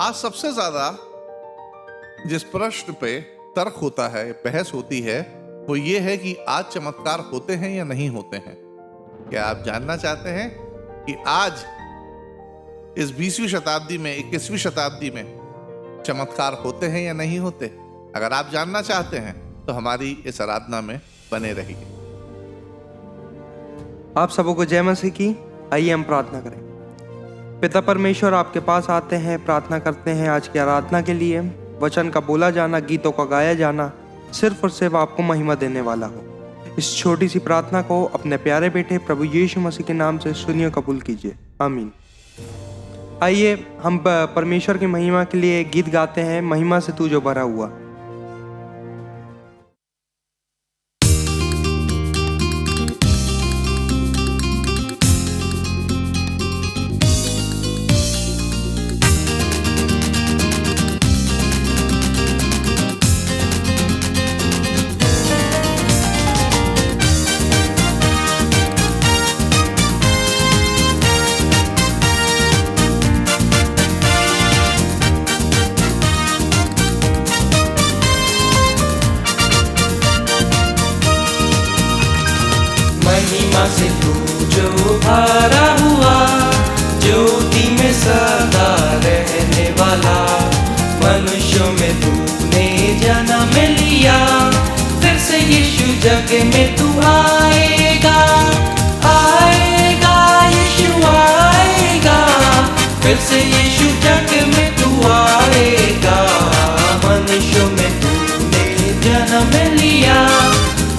आज सबसे ज्यादा जिस प्रश्न पे तर्क होता है, बहस होती है, वो ये है कि आज चमत्कार होते हैं या नहीं होते हैं। क्या आप जानना चाहते हैं कि आज इस 20वीं शताब्दी में, 21वीं शताब्दी में चमत्कार होते हैं या नहीं होते? अगर आप जानना चाहते हैं तो हमारी इस आराधना में बने रहिए। आप सबों को जय मसीह की। आइए हम प्रार्थना करें। पिता परमेश्वर, आपके पास आते हैं, प्रार्थना करते हैं आज की आराधना के लिए। वचन का बोला जाना, गीतों का गाया जाना सिर्फ और सिर्फ आपको महिमा देने वाला हो। इस छोटी सी प्रार्थना को अपने प्यारे बेटे प्रभु यीशु मसीह के नाम से सुनिए, कबूल कीजिए, आमीन। आइए हम परमेश्वर की महिमा के लिए गीत गाते हैं, महिमा से तू जो भरा हुआ। महिमा से तू जो भरा हुआ, ज्योति में सदा रहने वाला, मनुष्यों में तूने जन्म लिया, फिर से यीशु जग में तू आएगा, आएगा यीशु आएगा, फिर से यीशु जग में तू आएगा, मनुष्यों में तूने जन्म लिया,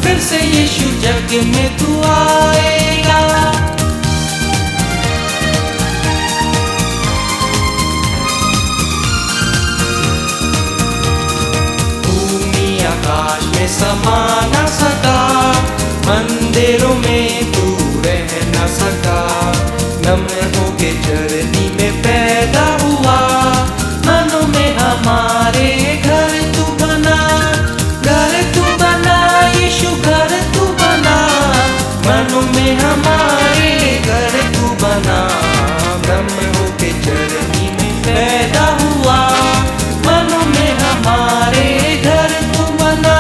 फिर से यीशु जग में तू आएगा। भूमि आकाश में समा न सका, मंदिरों में तू रह न सका, नम्र होके चरनी में पैदा हुआ, मनों में हमारे घर तू बना, घर तू बना यीशु, घर तू बना, मनों में हमारे घर तू बना, ब्रह्म होके चरनी में पैदा हुआ, मनों में हमारे घर तू बना।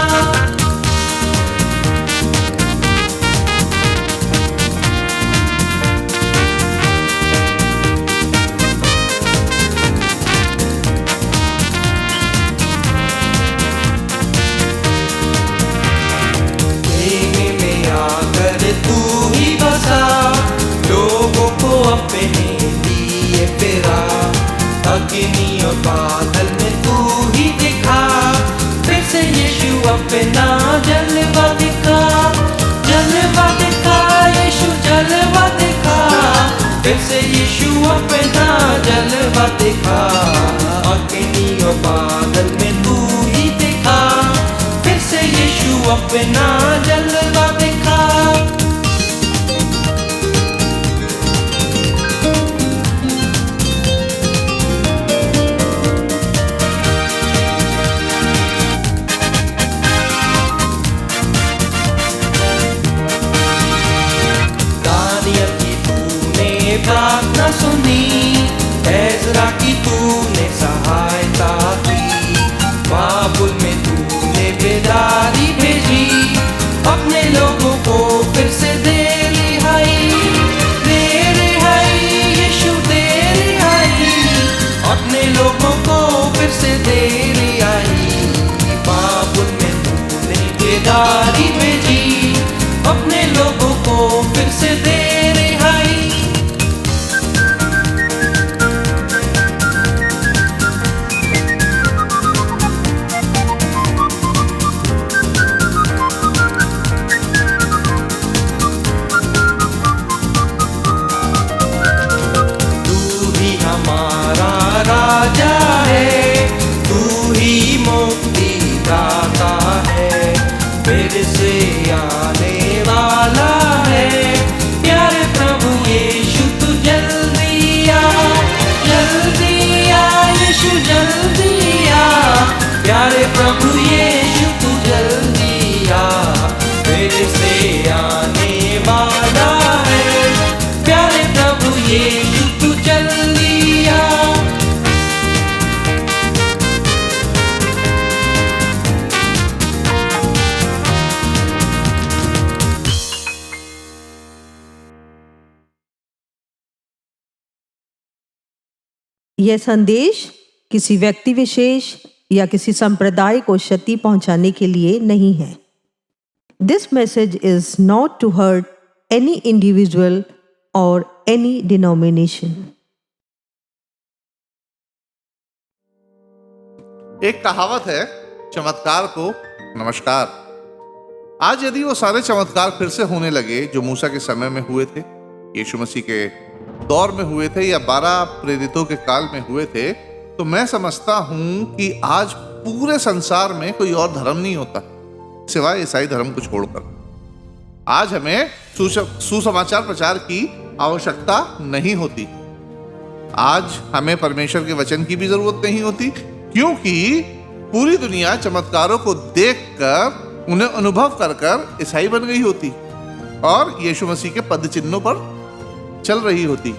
तू ही बसा, लोगों को अपने लिए फिरा, अग्नि और बादल में तू ही दिखा, फिर से यीशु अपना जलवा दिखा, जलवा दिखा यीशु जलवा दिखा, फिर से यीशु अपना जलवा दिखा, अग्नि और बादल में तू ही दिखा, फिर से यीशु अपना जलवा दिखा। प्रार्थना सुनी, एज़रा की तूने सहायता की, बाबुल में तूने बेदारी भेजी, अपने लोगों को फिर से दे रिहाई, दे रिहाई यीशु दे रिहाई, अपने लोगों को फिर से दे रिहाई, बाबुल में तूने बेदारी भेजी, अपने लोगों को फिर से दे रिहाई। राजा है, तू ही मुक्ति दाता है, फिर से आने वाला है, प्यारे प्रभु यीशु तू जल्दी आ, जल्दी आ यीशु जल्दी आ, प्यारे प्रभु यीशु तू जल्दी आ, फिर से आने वाला है, प्यारे प्रभु यीशु तू जल्दी आ। यह संदेश किसी व्यक्ति विशेष या किसी संप्रदाय को क्षति पहुंचाने के लिए नहीं है। This message is not to hurt any individual और एनी डिनोमिनेशन। एक कहावत है, चमत्कार को नमस्कार। आज यदि वो सारे चमत्कार फिर से होने लगे जो मूसा के समय में हुए थे, यीशु मसीह के दौर में हुए थे या 12 प्रेरितों के काल में हुए थे, तो मैं समझता हूं कि आज पूरे संसार में कोई और धर्म नहीं होता सिवाय ईसाई धर्म को छोड़कर। आज हमें सुसमाचार प्रचार की आवश्यकता नहीं होती। आज हमें परमेश्वर के वचन की भी जरूरत नहीं होती, क्योंकि पूरी दुनिया चमत्कारों को देखकर उन्हें अनुभव कर कर ईसाई बन गई होती और यीशु मसीह के पद चिन्हों पर चल रही होती।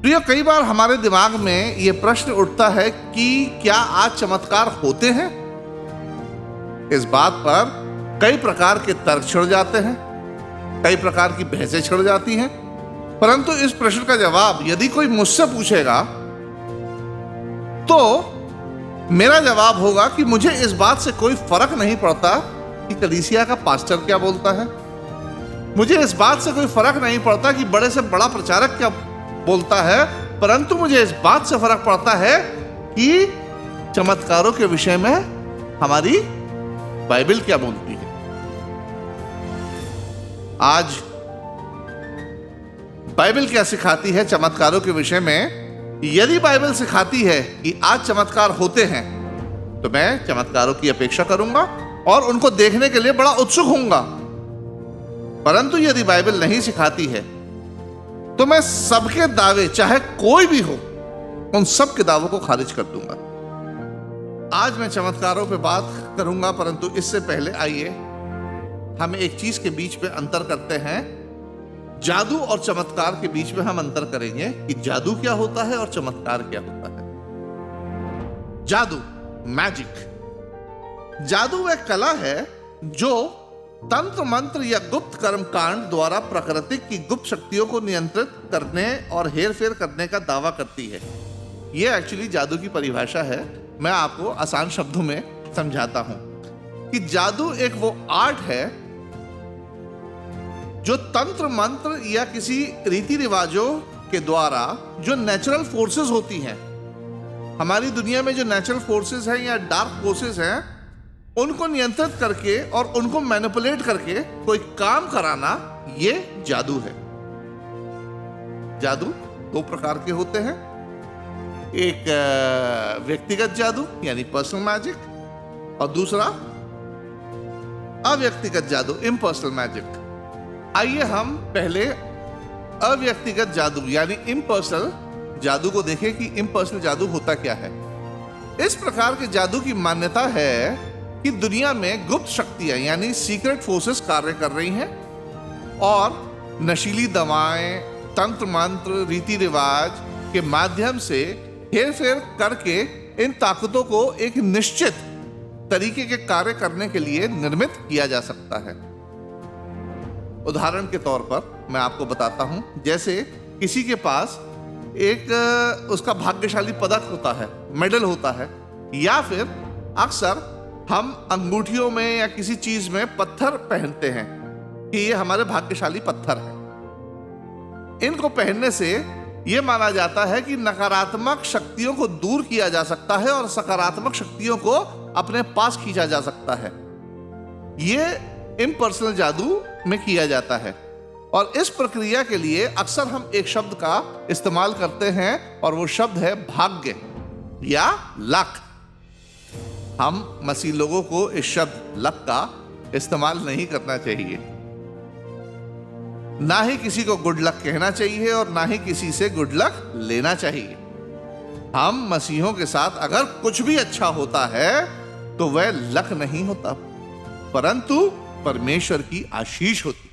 प्रियो, कई बार हमारे दिमाग में यह प्रश्न उठता है कि क्या आज चमत्कार होते हैं? इस बात पर कई प्रकार के तर्क छिड़ जाते हैं, कई प्रकार की बहसें छिड़ जाती हैं, परंतु इस प्रश्न का जवाब यदि कोई मुझसे पूछेगा तो मेरा जवाब होगा कि मुझे इस बात से कोई फर्क नहीं पड़ता कि कलीसिया का पास्टर क्या बोलता है, मुझे इस बात से कोई फर्क नहीं पड़ता कि बड़े से बड़ा प्रचारक क्या बोलता है, परंतु मुझे इस बात से फर्क पड़ता है कि चमत्कारों के विषय में हमारी बाइबल क्या बोलती है। आज बाइबल क्या सिखाती है चमत्कारों के विषय में? यदि बाइबल सिखाती है कि आज चमत्कार होते हैं तो मैं चमत्कारों की अपेक्षा करूंगा और उनको देखने के लिए बड़ा उत्सुक होऊंगा। परंतु यदि बाइबल नहीं सिखाती है तो मैं सबके दावे, चाहे कोई भी हो, उन सब के दावों को खारिज कर दूंगा। आज मैं चमत्कारों पे बात करूंगा, परंतु इससे पहले आइए हम एक चीज के बीच में अंतर करते हैं। जादू और चमत्कार के बीच में हम अंतर करेंगे कि जादू क्या होता है और चमत्कार क्या होता है। जादू, मैजिक। जादू एक कला है जो तंत्र मंत्र या गुप्त कर्म कांड द्वारा प्रकृति की गुप्त शक्तियों को नियंत्रित करने और हेरफेर करने का दावा करती है। यह एक्चुअली जादू की परिभाषा है। मैं आपको आसान शब्दों में समझाता हूं कि जादू एक वो आर्ट है जो तंत्र मंत्र या किसी रीति रिवाजों के द्वारा जो नेचुरल फोर्सेस होती हैं, हमारी दुनिया में जो नेचुरल फोर्सेस हैं या डार्क फोर्सेस हैं, उनको नियंत्रित करके और उनको मैनिपुलेट करके कोई काम कराना, ये जादू है। जादू दो प्रकार के होते हैं, एक व्यक्तिगत जादू यानी पर्सनल मैजिक, और दूसरा अव्यक्तिगत जादू, इम्पर्सनल मैजिक। आइए हम पहले अव्यक्तिगत जादू यानी इम्पर्सनल जादू को देखें कि इम्पर्सनल जादू होता क्या है। इस प्रकार के जादू की मान्यता है कि दुनिया में गुप्त शक्तियां यानी सीक्रेट फोर्सेस कार्य कर रही हैं और नशीली दवाएं, तंत्र मंत्र, रीति रिवाज के माध्यम से हेरफेर करके इन ताकतों को एक निश्चित तरीके के कार्य करने के लिए निर्मित किया जा सकता है। उदाहरण के तौर पर मैं आपको बताता हूं, जैसे किसी के पास एक उसका भाग्यशाली पदक होता है, मेडल होता है, या फिर अक्सर हम अंगूठियों में या किसी चीज में पत्थर पहनते हैं कि ये हमारे भाग्यशाली पत्थर है। इनको पहनने से यह माना जाता है कि नकारात्मक शक्तियों को दूर किया जा सकता है और सकारात्मक शक्तियों को अपने पास खींचा जा सकता है। यह इम्पर्सनल जादू में किया जाता है और इस प्रक्रिया के लिए अक्सर हम एक शब्द का इस्तेमाल करते हैं और वो शब्द है भाग्य या लक। हम मसीह लोगों को इस शब्द लक का इस्तेमाल नहीं करना चाहिए। ना ही किसी को गुड लक कहना चाहिए और ना ही किसी से गुड लक लेना चाहिए। हम मसीहों के साथ अगर कुछ भी अच्छा होता है तो वह लक नहीं होता, परंतु परमेश्वर की आशीष होती।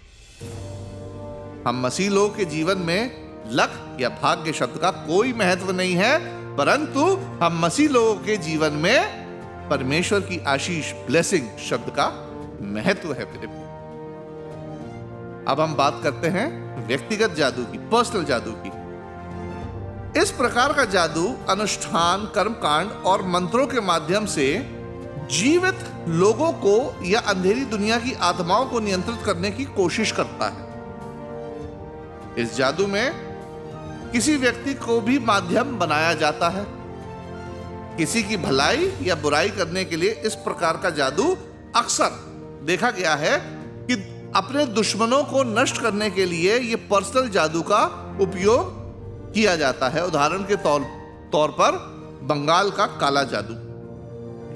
हम मसीह लोगों के जीवन में लक या भाग्य शब्द का कोई महत्व नहीं है, परंतु हम मसीह लोगों के जीवन में परमेश्वर की आशीष, ब्लेसिंग शब्द का महत्व है। मेरे अब हम बात करते हैं व्यक्तिगत जादू की, पर्सनल जादू की। इस प्रकार का जादू अनुष्ठान, कर्मकांड और मंत्रों के माध्यम से जीवित लोगों को या अंधेरी दुनिया की आत्माओं को नियंत्रित करने की कोशिश करता है। इस जादू में किसी व्यक्ति को भी माध्यम बनाया जाता है। किसी की भलाई या बुराई करने के लिए इस प्रकार का जादू अक्सर देखा गया है कि अपने दुश्मनों को नष्ट करने के लिए यह पर्सनल जादू का उपयोग किया जाता है। उदाहरण के तौर पर बंगाल का काला जादू।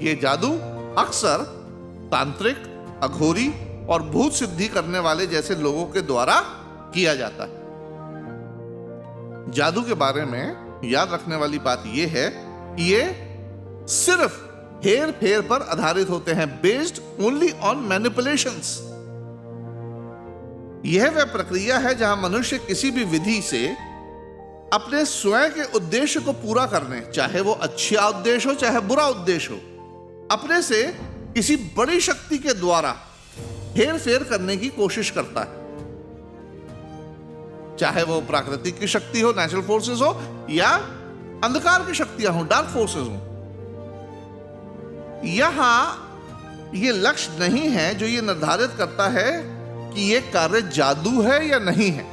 यह जादू अक्सर तांत्रिक, अघोरी और भूत सिद्धि करने वाले जैसे लोगों के द्वारा किया जाता है। जादू के बारे में याद रखने वाली बात यह है कि ये सिर्फ हेर फेर पर आधारित होते हैं, बेस्ड ओनली ऑन मैनिपुलेशंस। यह वह प्रक्रिया है जहां मनुष्य किसी भी विधि से अपने स्वयं के उद्देश्य को पूरा करने, चाहे वो अच्छा उद्देश्य हो चाहे बुरा उद्देश्य हो, अपने से किसी बड़ी शक्ति के द्वारा हेर फेर करने की कोशिश करता है। चाहे वो प्राकृतिक की शक्ति हो, नेचुरल फोर्सेस हो, या अंधकार की शक्तियां हो, डार्क फोर्सेस हो। यहां यह लक्ष्य नहीं है जो ये निर्धारित करता है कि यह कार्य जादू है या नहीं है।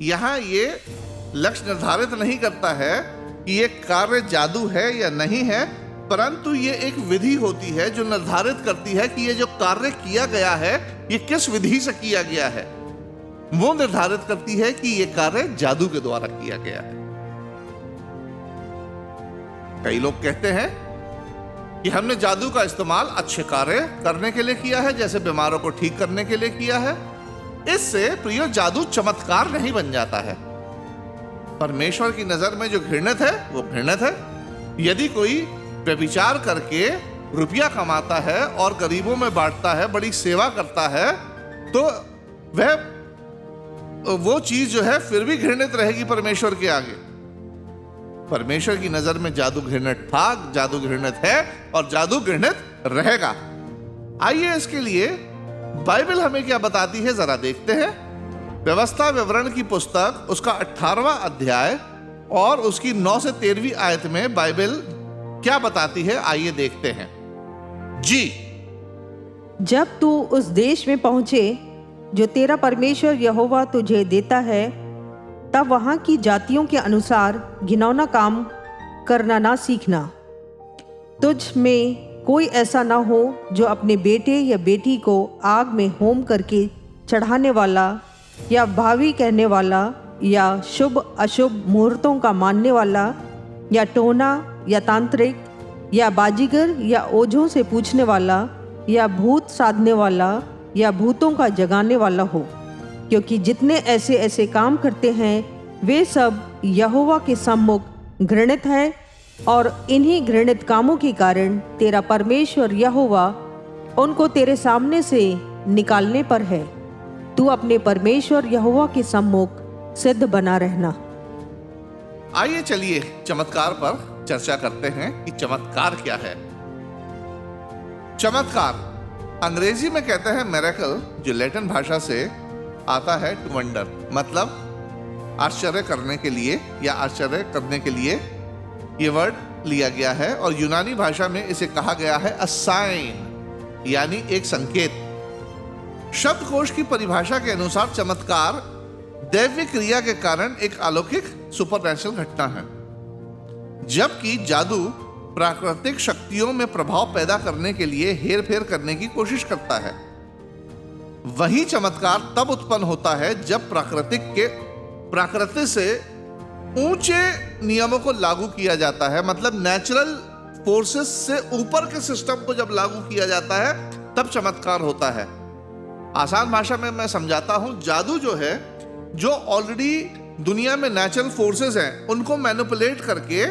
यहां यह लक्ष्य निर्धारित नहीं करता है कि यह कार्य जादू है या नहीं है, परंतु यह एक विधि होती है जो निर्धारित करती है कि यह जो कार्य किया गया है यह किस विधि से किया गया है। वो निर्धारित करती है कि यह कार्य जादू के द्वारा किया गया है। कई लोग कहते हैं कि हमने जादू का इस्तेमाल अच्छे कार्य करने के लिए किया है, जैसे बीमारों को ठीक करने के लिए किया है। इससे प्रियो जादू चमत्कार नहीं बन जाता है। परमेश्वर की नजर में जो घृणित है वो घृणित है। यदि कोई व्यभिचार करके रुपया कमाता है और गरीबों में बांटता है, बड़ी सेवा करता है, तो वो चीज जो है फिर भी घृणित रहेगी परमेश्वर के आगे। परमेश्वर की नजर में जादू घृणित था, जादू घृणित है और जादू घृणित रहेगा। आइए इसके लिए बाइबल हमें क्या बताती है जरा देखते हैं। व्यवस्था विवरण की पुस्तक उसका 18वां अध्याय और उसकी 9 से 13वीं आयत में बाइबल क्या बताती है, आइए देखते हैं। जी, जब तू उस देश में पहुंचे जो तेरा परमेश्वर यहोवा तुझे देता है, तब वहां की जातियों के अनुसार घिनौना काम करना ना सीखना। तुझ में कोई ऐसा ना हो जो अपने बेटे या बेटी को आग में होम करके चढ़ाने वाला, या भावी कहने वाला, या शुभ अशुभ मुहूर्तों का मानने वाला, या टोना, या तांत्रिक, या बाजीगर, या ओझों से पूछने वाला, या भूत साधने वाला, या भूतों का जगाने वाला हो, क्योंकि जितने ऐसे ऐसे काम करते हैं वे सब यहोवा के सम्मुख घृणित है। और इन्हीं घृणित कामों के कारण तेरा परमेश्वर यहोवा उनको तेरे सामने से निकालने पर है। तू अपने परमेश्वर यहोवा के सम्मुख सिद्ध बना रहना। आइए चलिए चमत्कार पर चर्चा करते हैं कि चमत्कार क्या है। चमत्कार अंग्रेजी में कहते हैं मिरेकल, जो लैटिन भाषा से आता है टू वंडर, मतलब आश्चर्य करने के लिए या आश्चर्य करने के लिए ये वर्ड लिया गया है। और यूनानी भाषा में इसे कहा गया है अ साइन, यानी एक संकेत। शब्दकोश की परिभाषा के अनुसार चमत्कार दैवीय क्रिया के कारण एक अलौकिक सुपरनैचुरल घटना है, जबकि जादू प्राकृतिक शक्तियों में प्रभाव पैदा करने के लिए हेरफेर करने की कोशिश करता है। वही चमत्कार तब उत्पन्न होता है जब प्रकृति से ऊंचे नियमों को लागू किया जाता है, मतलब नेचुरल फोर्सेस से ऊपर के सिस्टम को जब लागू किया जाता है तब चमत्कार होता है। आसान भाषा में मैं समझाता हूं, जादू जो है, जो ऑलरेडी दुनिया में नेचुरल फोर्सेस हैं उनको मैनिपुलेट करके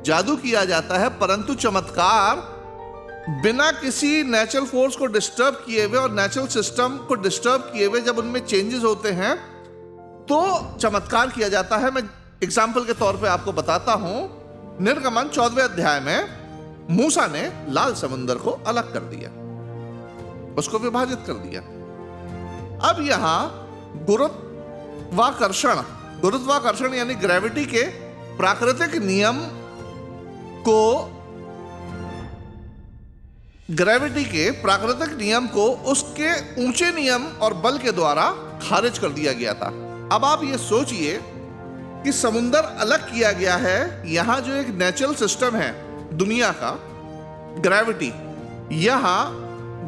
जादू किया जाता है, परंतु चमत्कार बिना किसी नेचुरल फोर्स को डिस्टर्ब किए हुए और नेचुरल सिस्टम को डिस्टर्ब किए हुए जब उनमें चेंजेस होते हैं तो चमत्कार किया जाता है। मैं एग्जाम्पल के तौर पे आपको बताता हूं। निर्गमन 14वें अध्याय में मूसा ने लाल समुद्र को अलग कर दिया, उसको विभाजित कर दिया। अब यहां गुरुत्वाकर्षण यानी ग्रेविटी के प्राकृतिक नियम को, ग्रेविटी के प्राकृतिक नियम को उसके ऊंचे नियम और बल के द्वारा खारिज कर दिया गया था। अब आप ये सोचिए कि समुंदर अलग किया गया है, यहां जो एक नेचुरल सिस्टम है दुनिया का, ग्रेविटी, यहां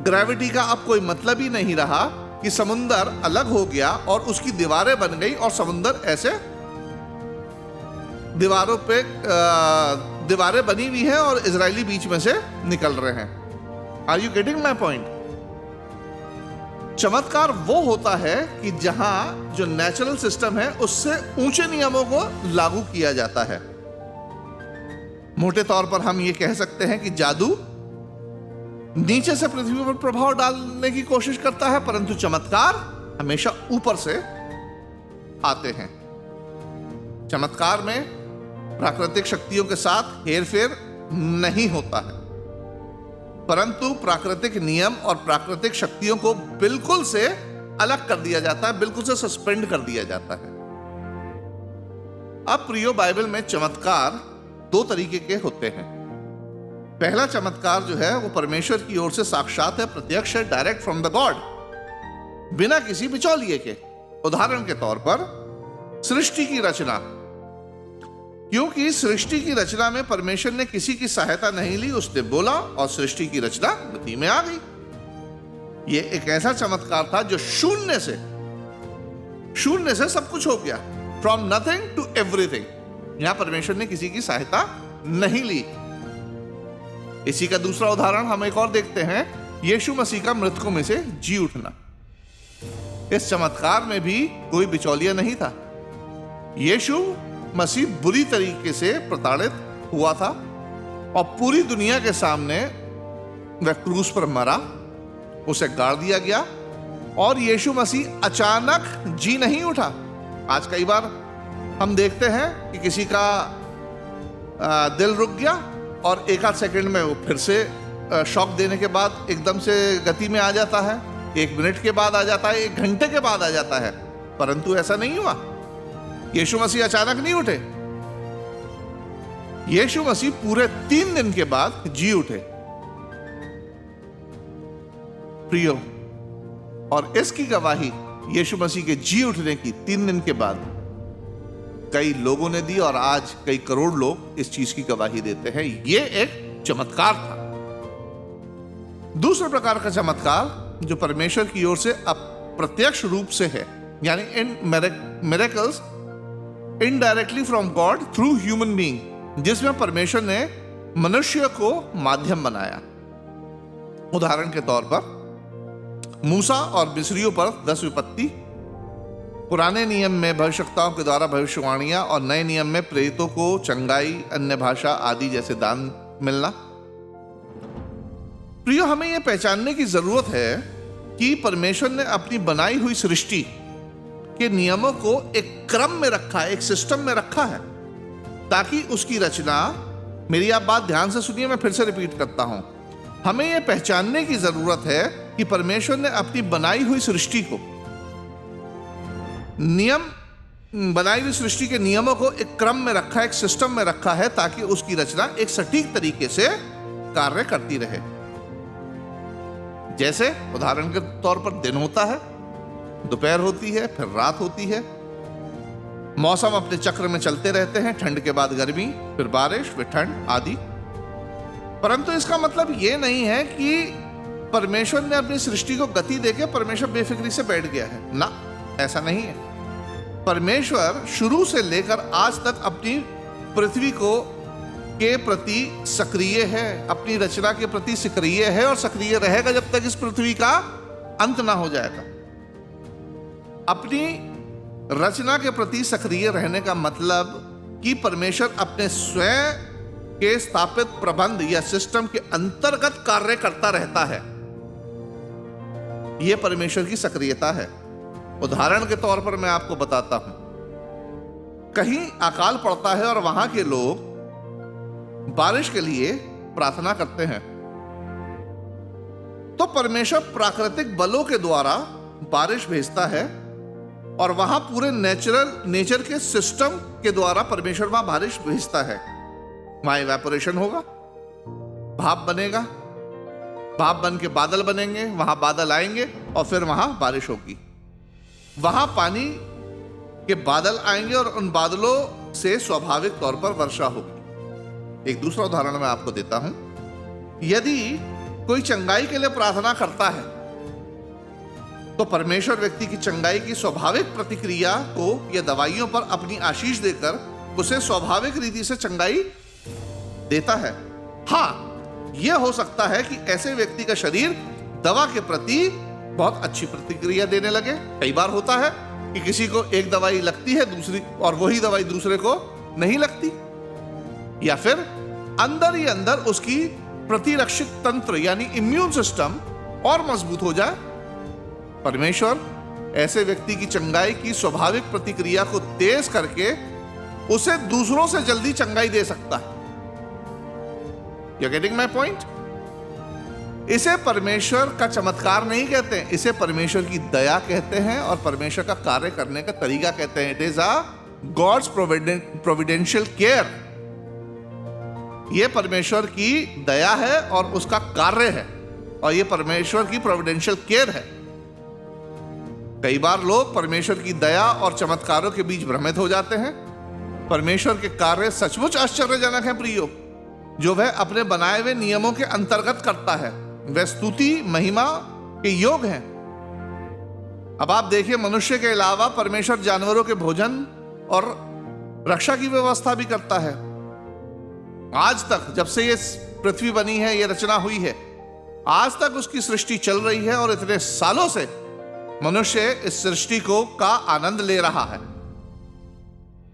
ग्रेविटी का अब कोई मतलब ही नहीं रहा कि समुंदर अलग हो गया और उसकी दीवारें बन गई और समुंदर ऐसे दीवारों पे दीवारें बनी हुई हैं और इजरायली बीच में से निकल रहे हैं। Are you getting my point? चमत्कार वो होता है कि जहां जो नेचुरल सिस्टम है उससे ऊंचे नियमों को लागू किया जाता है। मोटे तौर पर हम ये कह सकते हैं कि जादू नीचे से पृथ्वी पर प्रभाव डालने की कोशिश करता है, परंतु चमत्कार हमेशा ऊपर से आते हैं। चमत्कार में प्राकृतिक शक्तियों के साथ हेरफेर नहीं होता है, परंतु प्राकृतिक नियम और प्राकृतिक शक्तियों को बिल्कुल से अलग कर दिया जाता है, बिल्कुल से सस्पेंड कर दिया जाता है। अब प्रियो, बाइबल में चमत्कार दो तरीके के होते हैं। पहला चमत्कार जो है वो परमेश्वर की ओर से साक्षात है, प्रत्यक्ष है, डायरेक्ट फ्रॉम द गॉड, बिना किसी बिचौलिए के। उदाहरण के तौर पर सृष्टि की रचना, क्योंकि सृष्टि की रचना में परमेश्वर ने किसी की सहायता नहीं ली, उसने बोला और सृष्टि की रचना गति में आ गई। यह एक ऐसा चमत्कार था जो शून्य से सब कुछ हो गया, फ्रॉम नथिंग टू एवरीथिंग। यहां परमेश्वर ने किसी की सहायता नहीं ली। इसी का दूसरा उदाहरण हम एक और देखते हैं, यीशु मसीह का मृतकों में से जी उठना। इस चमत्कार में भी कोई बिचौलिया नहीं था। यीशु मसीह बुरी तरीके से प्रताड़ित हुआ था और पूरी दुनिया के सामने वह क्रूस पर मरा, उसे गाड़ दिया गया और यीशु मसीह अचानक जी नहीं उठा। आज कई बार हम देखते हैं कि किसी का दिल रुक गया और एक आध सेकंड में वो फिर से शॉक देने के बाद एकदम से गति में आ जाता है, 1 मिनट के बाद आ जाता है, 1 घंटे के बाद आ जाता है, परंतु ऐसा नहीं हुआ। यीशु मसीह अचानक नहीं उठे। यीशु मसीह पूरे 3 दिन के बाद जी उठे प्रियो, और इसकी गवाही यीशु मसीह के जी उठने की 3 दिन के बाद कई लोगों ने दी और आज कई करोड़ लोग इस चीज की गवाही देते हैं। यह एक चमत्कार था। दूसरे प्रकार का चमत्कार जो परमेश्वर की ओर से अप्रत्यक्ष रूप से है, यानी in miracles indirectly from God through human being, जिसमें परमेश्वर ने मनुष्य को माध्यम बनाया। उदाहरण के तौर पर मूसा और मिस्रियों पर 10 विपत्ति, पुराने नियम में भविष्यवक्ताओं के द्वारा भविष्यवाणियां और नए नियम में प्रेरितों को चंगाई, अन्य भाषा आदि जैसे दान मिलना। प्रियो, हमें यह पहचानने की जरूरत है कि परमेश्वर ने अपनी बनाई हुई सृष्टि के नियमों को एक क्रम में रखा है, एक सिस्टम में रखा है, ताकि उसकी रचना, मेरी आप बात ध्यान से सुनिए, मैं फिर से रिपीट करता हूं, हमें यह पहचानने की जरूरत है कि परमेश्वर ने अपनी बनाई हुई सृष्टि को, बनाई हुई सृष्टि के नियमों को एक क्रम में रखा है, एक सिस्टम में रखा है, ताकि उसकी रचना एक सटीक तरीके से कार्य करती रहे। जैसे उदाहरण के तौर पर दिन होता है, दोपहर होती है, फिर रात होती है, मौसम अपने चक्र में चलते रहते हैं, ठंड के बाद गर्मी, फिर बारिश, फिर ठंड आदि। परंतु इसका मतलब यह नहीं है कि परमेश्वर ने अपनी सृष्टि को गति देके परमेश्वर बेफिक्री से बैठ गया है, ना, ऐसा नहीं है। परमेश्वर शुरू से लेकर आज तक अपनी पृथ्वी को के प्रति सक्रिय है, अपनी रचना के प्रति सक्रिय है और सक्रिय रहेगा जब तक इस पृथ्वी का अंत ना हो जाएगा। अपनी रचना के प्रति सक्रिय रहने का मतलब कि परमेश्वर अपने स्वयं के स्थापित प्रबंध या सिस्टम के अंतर्गत कार्य करता रहता है। यह परमेश्वर की सक्रियता है। उदाहरण के तौर पर मैं आपको बताता हूं, कहीं अकाल पड़ता है और वहां के लोग बारिश के लिए प्रार्थना करते हैं, तो परमेश्वर प्राकृतिक बलों के द्वारा बारिश भेजता है और वहां पूरे नेचर के सिस्टम के द्वारा परमेश्वर वहां बारिश भेजता है। वहां इवेपोरेशन होगा, भाप बनेगा, भाप बन के बादल बनेंगे, वहां बादल आएंगे और फिर वहां बारिश होगी। वहां पानी के बादल आएंगे और उन बादलों से स्वाभाविक तौर पर वर्षा होगी। एक दूसरा उदाहरण मैं आपको देता हूं। यदि कोई चंगाई के लिए प्रार्थना करता है तो परमेश्वर व्यक्ति की चंगाई की स्वाभाविक प्रतिक्रिया को या दवाइयों पर अपनी आशीष देकर उसे स्वाभाविक रीति से चंगाई देता है। हाँ, यह हो सकता है कि ऐसे व्यक्ति का शरीर दवा के प्रति बहुत अच्छी प्रतिक्रिया देने लगे। कई बार होता है कि किसी को एक दवाई लगती है दूसरी और वही दवाई दूसरे को नहीं लगती, या फिर अंदर ही अंदर उसकी प्रतिरक्षक तंत्र यानी इम्यून सिस्टम और मजबूत हो जाए। परमेश्वर ऐसे व्यक्ति की चंगाई की स्वाभाविक प्रतिक्रिया को तेज करके उसे दूसरों से जल्दी चंगाई दे सकता है। You're getting my point? इसे परमेश्वर का चमत्कार नहीं कहते हैं, इसे परमेश्वर की दया कहते हैं और परमेश्वर का कार्य करने का तरीका कहते हैं। It is a God's providential care. यह परमेश्वर की दया है और उसका कार्य है, और यह परमेश्वर की प्रोविडेंशियल केयर है। कई बार लोग परमेश्वर की दया और चमत्कारों के बीच भ्रमित हो जाते हैं। परमेश्वर के कार्य सचमुच आश्चर्यजनक हैं प्रियो, जो वह अपने बनाए हुए नियमों के अंतर्गत करता है। वह स्तुति महिमा के योग हैं। अब आप देखिए, मनुष्य के अलावा परमेश्वर जानवरों के भोजन और रक्षा की व्यवस्था भी करता है। आज तक, जब से ये पृथ्वी बनी है, ये रचना हुई है, आज तक उसकी सृष्टि चल रही है और इतने सालों से मनुष्य इस सृष्टि का आनंद ले रहा है।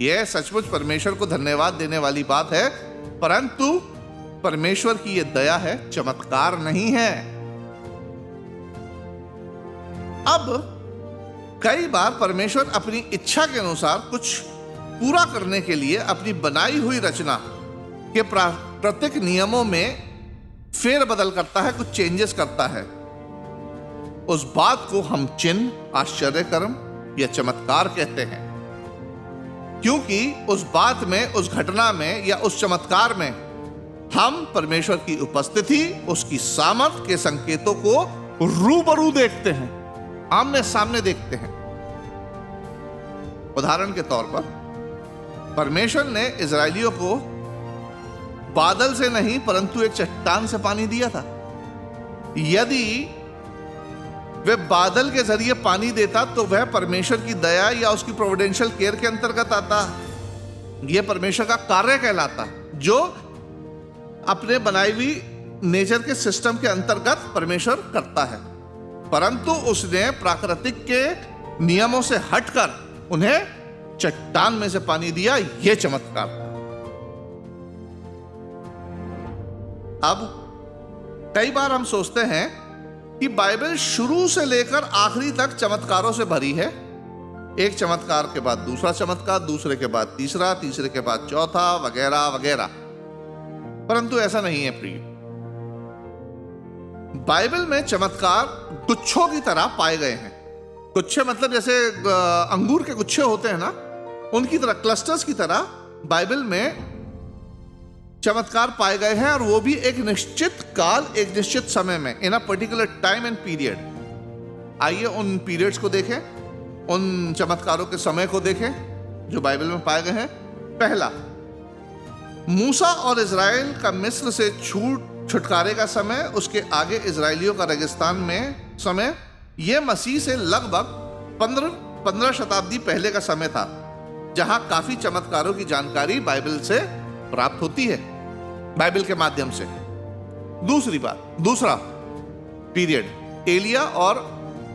यह सचमुच परमेश्वर को धन्यवाद देने वाली बात है, परंतु परमेश्वर की यह दया है, चमत्कार नहीं है। अब कई बार परमेश्वर अपनी इच्छा के अनुसार कुछ पूरा करने के लिए अपनी बनाई हुई रचना के प्रत्येक नियमों में फेरबदल करता है, कुछ चेंजेस करता है। उस बात को हम चिन्ह, आश्चर्यकर्म या चमत्कार कहते हैं, क्योंकि उस बात में, उस घटना में या उस चमत्कार में हम परमेश्वर की उपस्थिति, उसकी सामर्थ के संकेतों को रूबरू देखते हैं, आमने सामने देखते हैं। उदाहरण के तौर पर परमेश्वर ने इजरायलियों को बादल से नहीं परंतु एक चट्टान से पानी दिया था। यदि वह बादल के जरिए पानी देता तो वह परमेश्वर की दया या उसकी प्रोविडेंशियल केयर के अंतर्गत आता। यह परमेश्वर का कार्य कहलाता, जो अपने बनाई हुई नेचर के सिस्टम के अंतर्गत परमेश्वर करता है। परंतु उसने प्राकृतिक के नियमों से हटकर उन्हें चट्टान में से पानी दिया, यह चमत्कार था। अब कई बार हम सोचते हैं कि बाइबल शुरू से लेकर आखिरी तक चमत्कारों से भरी है। एक चमत्कार के बाद दूसरा चमत्कार, दूसरे के बाद तीसरा, तीसरे के बाद चौथा, वगैरह वगैरह। परंतु ऐसा नहीं है प्रिय। बाइबल में चमत्कार गुच्छों की तरह पाए गए हैं। गुच्छे मतलब जैसे अंगूर के गुच्छे होते हैं ना, उनकी तरह, क्लस्टर्स की तरह बाइबल में चमत्कार पाए गए हैं, और वो भी एक निश्चित काल, एक निश्चित समय में, in a particular time and period. आइए उन पीरियड्स को देखें, उन चमत्कारों के समय को देखें जो बाइबल में पाए गए हैं। पहला, मूसा और इजराइल का मिस्र से छुटकारे का समय, उसके आगे इजराइलियों का रेगिस्तान में समय, यह मसीह से लगभग 15 शताब्दी पहले का समय था, जहां काफी चमत्कारों की जानकारी बाइबल से प्राप्त होती है, बाइबल के माध्यम से। दूसरा पीरियड, एलिया और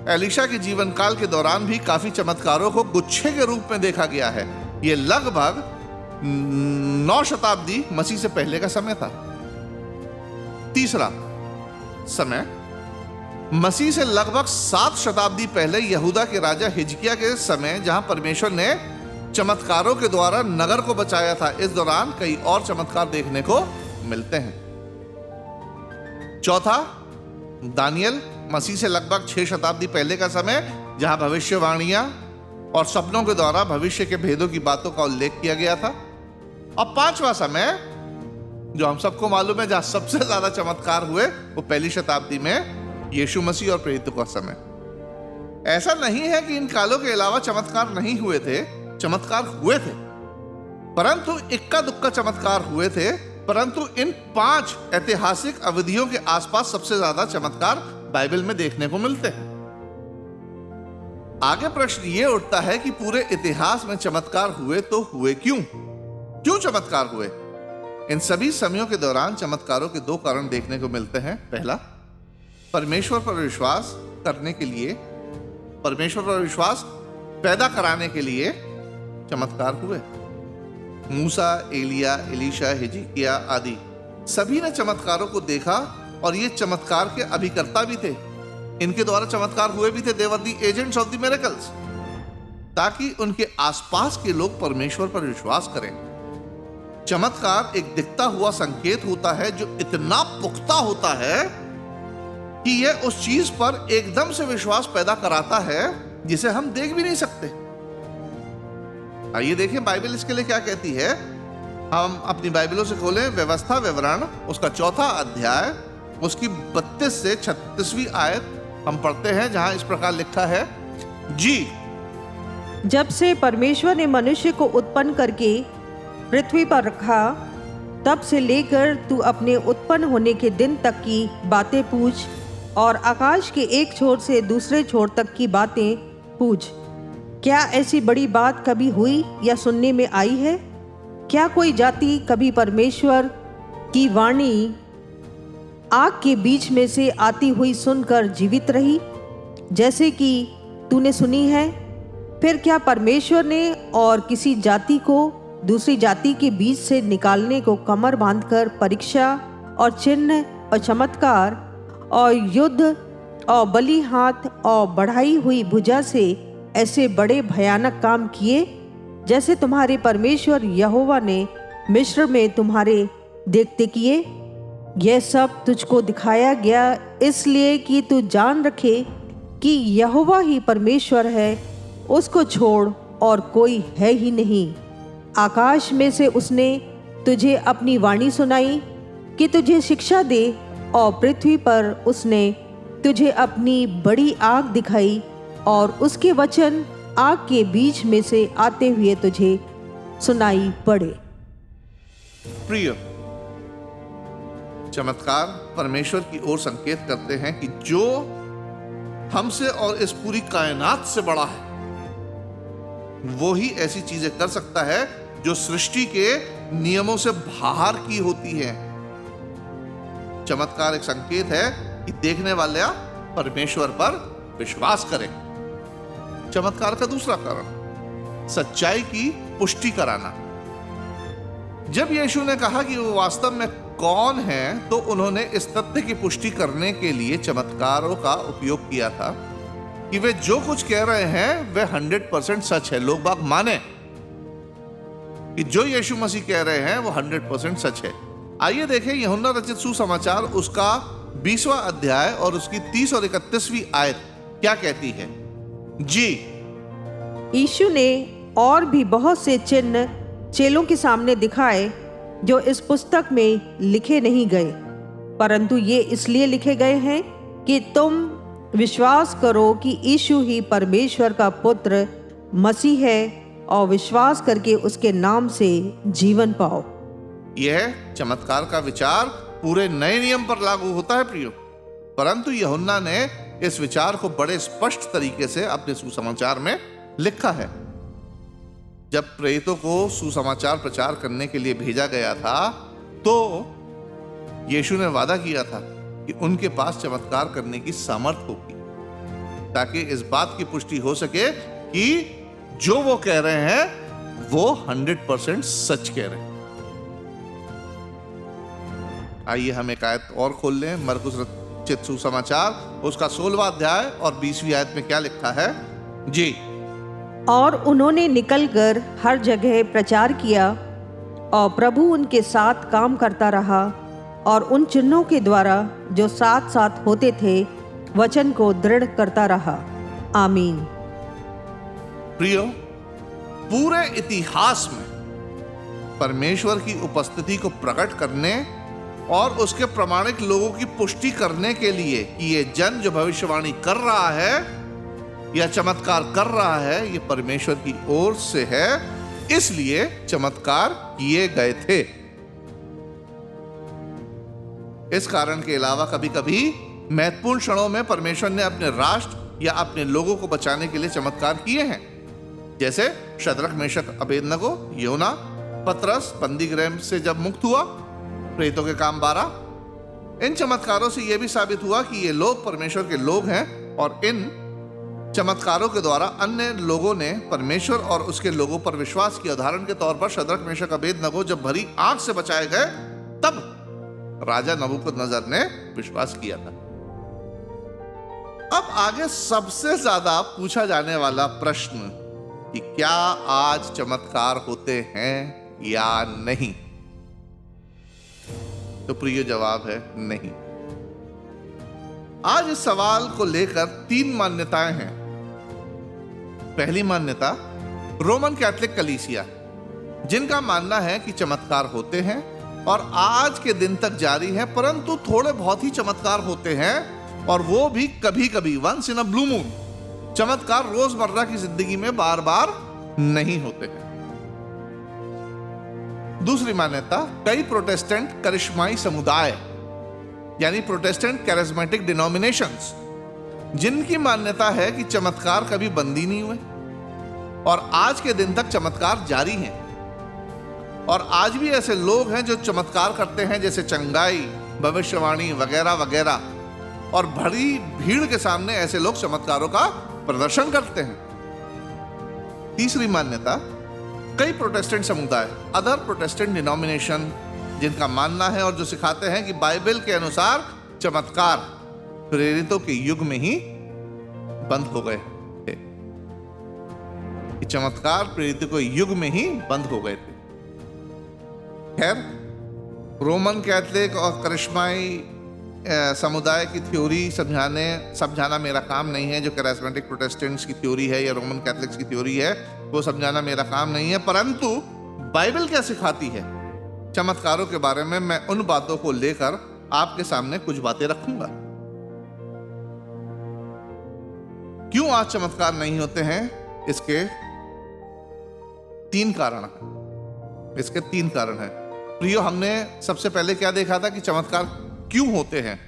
एलिशा के जीवन काल के दौरान भी काफी चमत्कारों को गुच्छे के रूप में देखा गया है। यह लगभग 9 शताब्दी मसीह से पहले का समय था। तीसरा समय, मसीह से लगभग 7 शताब्दी पहले यहूदा के राजा हिजकिया के समय, जहां परमेश्वर ने चमत्कारों के द्वारा नगर को बचाया था। इस दौरान कई और चमत्कार देखने को मिलते हैं। चौथा, दानियल, मसीह से लगभग 6 शताब्दी पहले का समय, जहां भविष्यवाणियां और सपनों के द्वारा भविष्य के भेदों की बातों का उल्लेख किया गया था। और पांचवा समय जो हम सबको मालूम है, जहां सबसे ज्यादा चमत्कार हुए, वो पहली शताब्दी में यीशु मसीह और प्रेरितों का समय। ऐसा नहीं है कि इन कालों के अलावा चमत्कार नहीं हुए थे, चमत्कार हुए थे, परंतु इक्का दुक्का चमत्कार हुए थे। परंतु इन 5 ऐतिहासिक अवधियों के आसपास सबसे ज्यादा चमत्कार बाइबल में देखने को मिलते हैं। आगे प्रश्न यह उठता है कि पूरे इतिहास में चमत्कार हुए तो हुए क्यों? क्यों चमत्कार हुए? इन सभी समयों के दौरान चमत्कारों के 2 कारण देखने को मिलते हैं। पहला, परमेश्वर पर विश्वास करने के लिए, परमेश्वर पर विश्वास पैदा कराने के लिए चमत्कार हुए। मूसा, एलिया, एलीशा, हिजकिया आदि सभी ने चमत्कारों को देखा और ये चमत्कार के अभिकर्ता भी थे। इनके द्वारा चमत्कार हुए भी थे। They were the agents of the miracles, ताकि उनके आसपास के लोग परमेश्वर पर विश्वास करें। चमत्कार एक दिखता हुआ संकेत होता है जो इतना पुख्ता होता है कि यह उस चीज पर एकदम से विश्वास पैदा कराता है जिसे हम देख भी नहीं सकते। आइए देखें बाइबल इसके लिए क्या कहती है। हम अपनी बाइबलों से खोलें व्यवस्था विवरण, उसका 4था अध्याय, उसकी 32 से 36वीं आयत हम पढ़ते हैं, जहां इस प्रकार लिखा है, जी जब से परमेश्वर ने मनुष्य को उत्पन्न करके पृथ्वी पर रखा, तब से लेकर तू अपने उत्पन्न होने के दिन तक की बातें पूछ और आकाश के एक छोर से दूसरे छोर तक की बातें पूछ। क्या ऐसी बड़ी बात कभी हुई या सुनने में आई है? क्या कोई जाति कभी परमेश्वर की वाणी आग के बीच में से आती हुई सुनकर जीवित रही, जैसे कि तूने सुनी है? फिर क्या परमेश्वर ने और किसी जाति को दूसरी जाति के बीच से निकालने को कमर बांधकर परीक्षा और चिन्ह और चमत्कार और युद्ध और बलि हाथ और बढ़ाई हुई भुजा से ऐसे बड़े भयानक काम किए, जैसे तुम्हारे परमेश्वर यहोवा ने मिस्र में तुम्हारे देखते किए? यह सब तुझको दिखाया गया इसलिए कि तू जान रखे कि यहोवा ही परमेश्वर है, उसको छोड़ और कोई है ही नहीं। आकाश में से उसने तुझे अपनी वाणी सुनाई कि तुझे शिक्षा दे, और पृथ्वी पर उसने तुझे अपनी बड़ी आग दिखाई और उसके वचन आग के बीच में से आते हुए तुझे सुनाई पड़े। प्रिय, चमत्कार परमेश्वर की ओर संकेत करते हैं कि जो हमसे और इस पूरी कायनात से बड़ा है, वो ही ऐसी चीजें कर सकता है जो सृष्टि के नियमों से बाहर की होती है। चमत्कार एक संकेत है कि देखने वाले परमेश्वर पर विश्वास करें। चमत्कार का दूसरा कारण, सच्चाई की पुष्टि कराना। जब यीशु ने कहा कि वो वास्तव में कौन है, तो उन्होंने इस तथ्य की पुष्टि करने के लिए चमत्कारों का उपयोग किया था कि वे जो कुछ कह रहे हैं वे 100% सच है। लोग बाग माने कि जो यीशु मसीह कह रहे हैं वो 100% सच है। आइए देखें यूहन्ना रचित सुसमाचार, उसका 20वां अध्याय और उसकी 30 और 31वीं आयत क्या कहती है। जी, यीशु ने और भी बहुत से चिन्ह चेलों के सामने दिखाए जो इस पुस्तक में लिखे नहीं गए, परंतु ये इसलिए लिखे गए हैं कि तुम विश्वास करो कि यीशु ही परमेश्वर का पुत्र मसीह है और विश्वास करके उसके नाम से जीवन पाओ। यह चमत्कार का विचार पूरे नए नियम पर लागू होता है प्रियो, परंतु यूहन्ना ने इस विचार को बड़े स्पष्ट तरीके से अपने सुसमाचार में लिखा है। जब प्रेरितों को सुसमाचार प्रचार करने के लिए भेजा गया था, तो यीशु ने वादा किया था कि उनके पास चमत्कार करने की सामर्थ होगी, ताकि इस बात की पुष्टि हो सके कि जो वो कह रहे हैं वो 100% सच कह रहे हैं। आइए हम एक आयत और खोल लें, मरकुस रचित सुसमाचार, उसका 16वां अध्याय और 20वीं आयत में क्या लिखा है। जी, और उन्होंने निकलकर हर जगह प्रचार किया और प्रभु उनके साथ काम करता रहा और उन चिन्हों के द्वारा जो साथ साथ होते थे वचन को दृढ़ करता रहा। आमीन। प्रियो, पूरे इतिहास में परमेश्वर की उपस्थिति को प्रकट करने और उसके प्रमाणिक लोगों की पुष्टि करने के लिए कि ये जन जो भविष्यवाणी कर रहा है या चमत्कार कर रहा है, ये परमेश्वर की ओर से है, इसलिए चमत्कार किए गए थे। इस कारण के अलावा कभी कभी महत्वपूर्ण क्षणों में परमेश्वर ने अपने राष्ट्र या अपने लोगों को बचाने के लिए चमत्कार किए हैं, जैसे शद्रक, मेशक, अबेदनगो, योना, पतरस बंदीगृह से जब मुक्त हुआ, प्रेतों के काम 12। इन चमत्कारों से यह भी साबित हुआ कि ये लोग परमेश्वर के लोग हैं और इन चमत्कारों के द्वारा अन्य लोगों ने परमेश्वर और उसके लोगों पर विश्वास किया। उदाहरण के तौर पर शद्रक, मेशक, अबेदनगो जब भरी आंख से बचाए गए तब राजा नबूकदनेस्सर ने विश्वास किया था। अब आगे सबसे ज्यादा पूछा जाने वाला प्रश्न कि क्या आज चमत्कार होते हैं या नहीं, तो प्रिय जवाब है नहीं। आज इस सवाल को लेकर 3 मान्यताएं हैं। पहली मान्यता रोमन कैथोलिक कलीसिया, जिनका मानना है कि चमत्कार होते हैं और आज के दिन तक जारी है, परंतु थोड़े बहुत ही चमत्कार होते हैं और वो भी कभी कभी, once in a blue moon. चमत्कार रोजमर्रा की जिंदगी में बार बार नहीं होते हैं। दूसरी मान्यता कई प्रोटेस्टेंट करिश्माई समुदाय यानी प्रोटेस्टेंट कैरिज्मेटिक डिनोमिनेशंस, जिनकी मान्यता है कि चमत्कार कभी बंद ही नहीं हुए और आज के दिन तक चमत्कार जारी हैं। और आज भी ऐसे लोग हैं जो चमत्कार करते हैं, जैसे चंगाई, भविष्यवाणी वगैरह वगैरह, और बड़ी भीड़ के सामने ऐसे लोग चमत्कारों का प्रदर्शन करते हैं। तीसरी मान्यता कई प्रोटेस्टेंट समुदाय, अदर प्रोटेस्टेंट डिनोमिनेशन, जिनका मानना है और जो सिखाते हैं कि बाइबल के अनुसार चमत्कार प्रेरितों के युग में ही बंद हो गए थे, कि चमत्कार प्रेरितों के युग में ही बंद हो गए थे। खैर, रोमन कैथोलिक और करिश्माई समुदाय की थ्योरी समझाना मेरा काम नहीं है। जो कैरिस्मेटिक प्रोटेस्टेंट्स की थ्योरी है या रोमन कैथोलिक्स की थ्योरी है, वो समझाना मेरा काम नहीं है। परंतु बाइबल क्या सिखाती है चमत्कारों के बारे में, मैं उन बातों को लेकर आपके सामने कुछ बातें रखूंगा। क्यों आज चमत्कार नहीं होते हैं? इसके 3 कारण हैं। इसके 3 कारण हैं। प्रियो, हमने सबसे पहले क्या देखा था कि चमत्कार क्यों होते हैं?